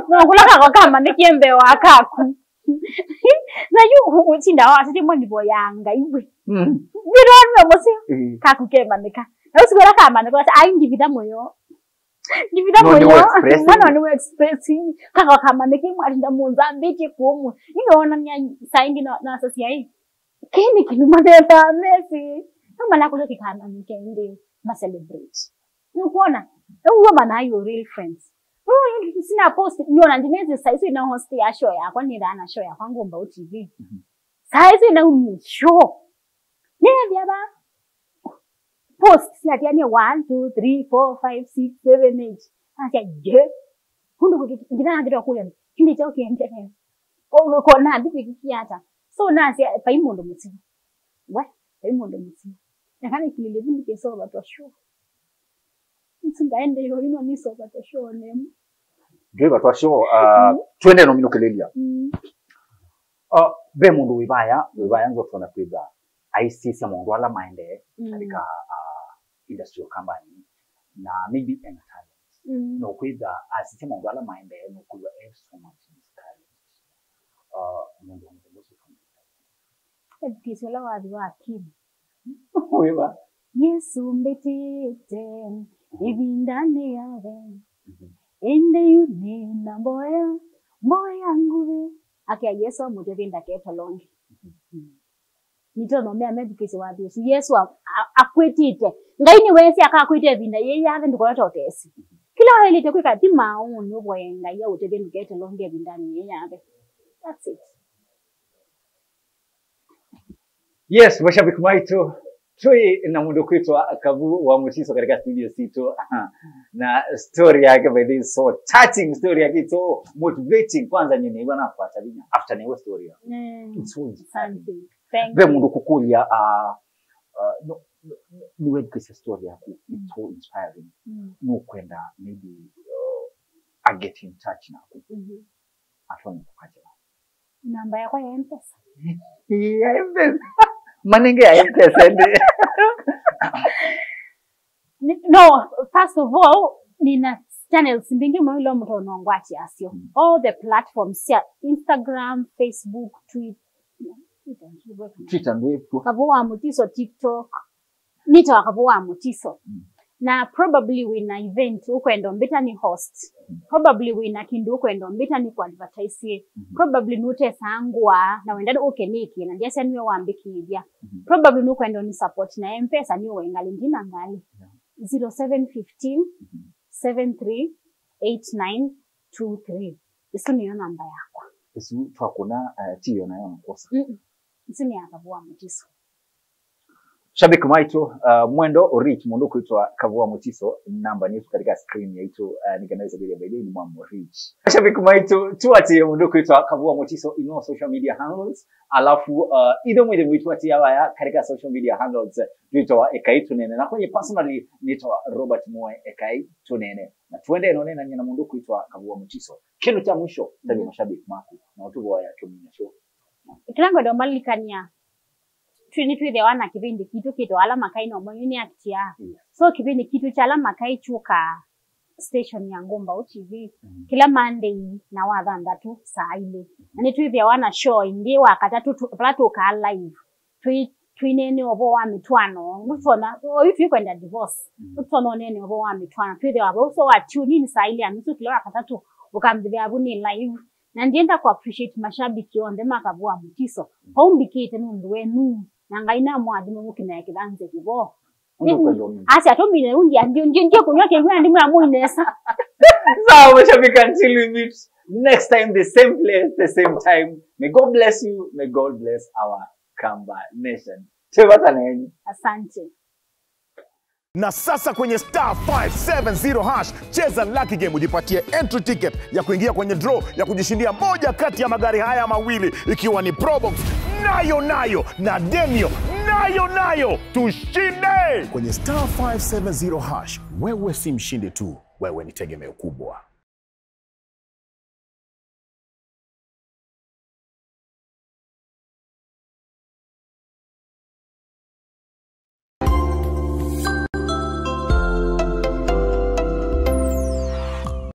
No kulaka kwa kama nikiembe wakaku. Na yu uchinda wasiti mwe ndipo yanga iwe. Biro mwe kakukema nika. Na usigora kama nika ai ndivida moyo. Ndivida moyo. Mwana ni expressing kaka kama nikimwa alinda Mozambique kuomu. Niona nya saingi na sasa hii. Kini kilumadeta Messi. Kama la kulo kikana nikende ma celebrate. Unaona? Uwa banayo real friends. Sina post niona ndineze saizi na host ya show ya kwa nira na show ya kwangu Mbao TV. Saizi na show. Nende ba post si atiani 1 2 3 4 5 6 7 8. Acha je. Hundo kingina ndio kule. Kindi chao kiende. Ko na bibi kiata. So na si paimundo mutsi. Wa paimundo mutsi. Nakani kilile bindi keso ba to show. Nsingaende yo ino niso ba to show nemu. Driver to show twende no minokelelia. Be mundu wibaya nzo tuna kwiza. ICC mundu ala maende katika industrial company na maybe en talent. No kwiza ICC mundu ala maende no kuwa so much talent. Mundu mboso tuna. Kisola wa akili. Wewe Yesu mbetete ibindane yawe. Ende yunina moya nguve. Akia Yesu amutebinda keto longi. Nitono mea medikisi wabi. Yesu akwetite. Ngaini wesi akakwete binda ye yave ndikola totesi. Kila hali tekwika tima unu boyenga ya utebinda keto longi bindani ye yave. That's it. Yes, mashabiki wetu. Tui na mundu kuitwa Kavuu wa Mutiso katika studio sito. Na story yake by this so touching story yake so motivating kwanza nyene bwana afuata binya after na hiyo story. It's so something. Thank you. Mundu kukulia ni wewe kisa story yako it's so inspiring. No kwenda maybe I get in touch na ku. Afanye kukaje. Namba yako ya M-Pesa. Ya M-Pesa. Manenge ya M-Pesa. No, first of all, nina channels mbingi mwilo mtono ngwati asio. All the platforms, yeah, Instagram, Facebook, Twitter ndio. Kavuu wa Mutiso, TikTok. Nito wa Kavuu wa Mutiso. Na probably wina event ukwendo mbita ni host. Probably wina kindu ukwendo mbita ni ku advertise. Probably nute sangwa na wendani ukeniki na ndiye niwe wambiki ibia. Probably nukwendo ni support na M-Pesa niwe ngali ndina ngali. 0715 738923. Isu niyo namba yako. Isu twakuna tiyo nayo nkosa. Isu ni Kavuu wa Mutiso. Shabiki maitu mwendo reach mundu kuitwa Kavuu wa Mutiso namba ni katika screen yetu nikanaweza bila by ni mwa reach. Shabiki maitu tuatie mundu kuitwa Kavuu wa Mutiso ino social media handles alafu ido mwede mwitu atia waya katika social media handles tuitwa EKAI TUNEENE na kwenye personally nitwa Robert Moe EKAI TUNEENE na tuende none na nyina mundu kuitwa Kavuu wa Mutiso kinu cha mwisho tabi mashabiki maku na watu waya tumina show kilango ndo malikania twini wana kipindi kitu kito alama kai no moyuni atia. So kipindi kitu cha alama kai chuka station ya Mbao TV kila Monday na wadhanda tu saa ile. Ni twivya wana show ndi wakatatu plato ka live. Twinene obo wa mitwano. Mutona if you kwenda divorce. Mutona nene obo wa mitwano. Twivya wabo so wa tune in saa ile amitu kila wakatatu ukamdhibia abuni live. Na ndienda ku appreciate mashabiki onde Kavuu wa Mutiso. Hombikite nundu wenu. Nangaina mwadi mukina ya kidanze kibo. Acha tomine undi ndio kunywa kengwa ndimu ya muinesa. So mashabiki until we meet next time the same place the same time. May God bless you. May God bless our Kamba nation. Tewata neni. Asante. Na sasa kwenye *570# cheza lucky game ujipatie entry ticket ya kuingia kwenye draw ya kujishindia moja kati ya magari haya mawili ikiwa ni Probox nayo na Demio nayo tushinde. Kwenye *570# wewe si mshindi tu, wewe ni tegemeo kubwa.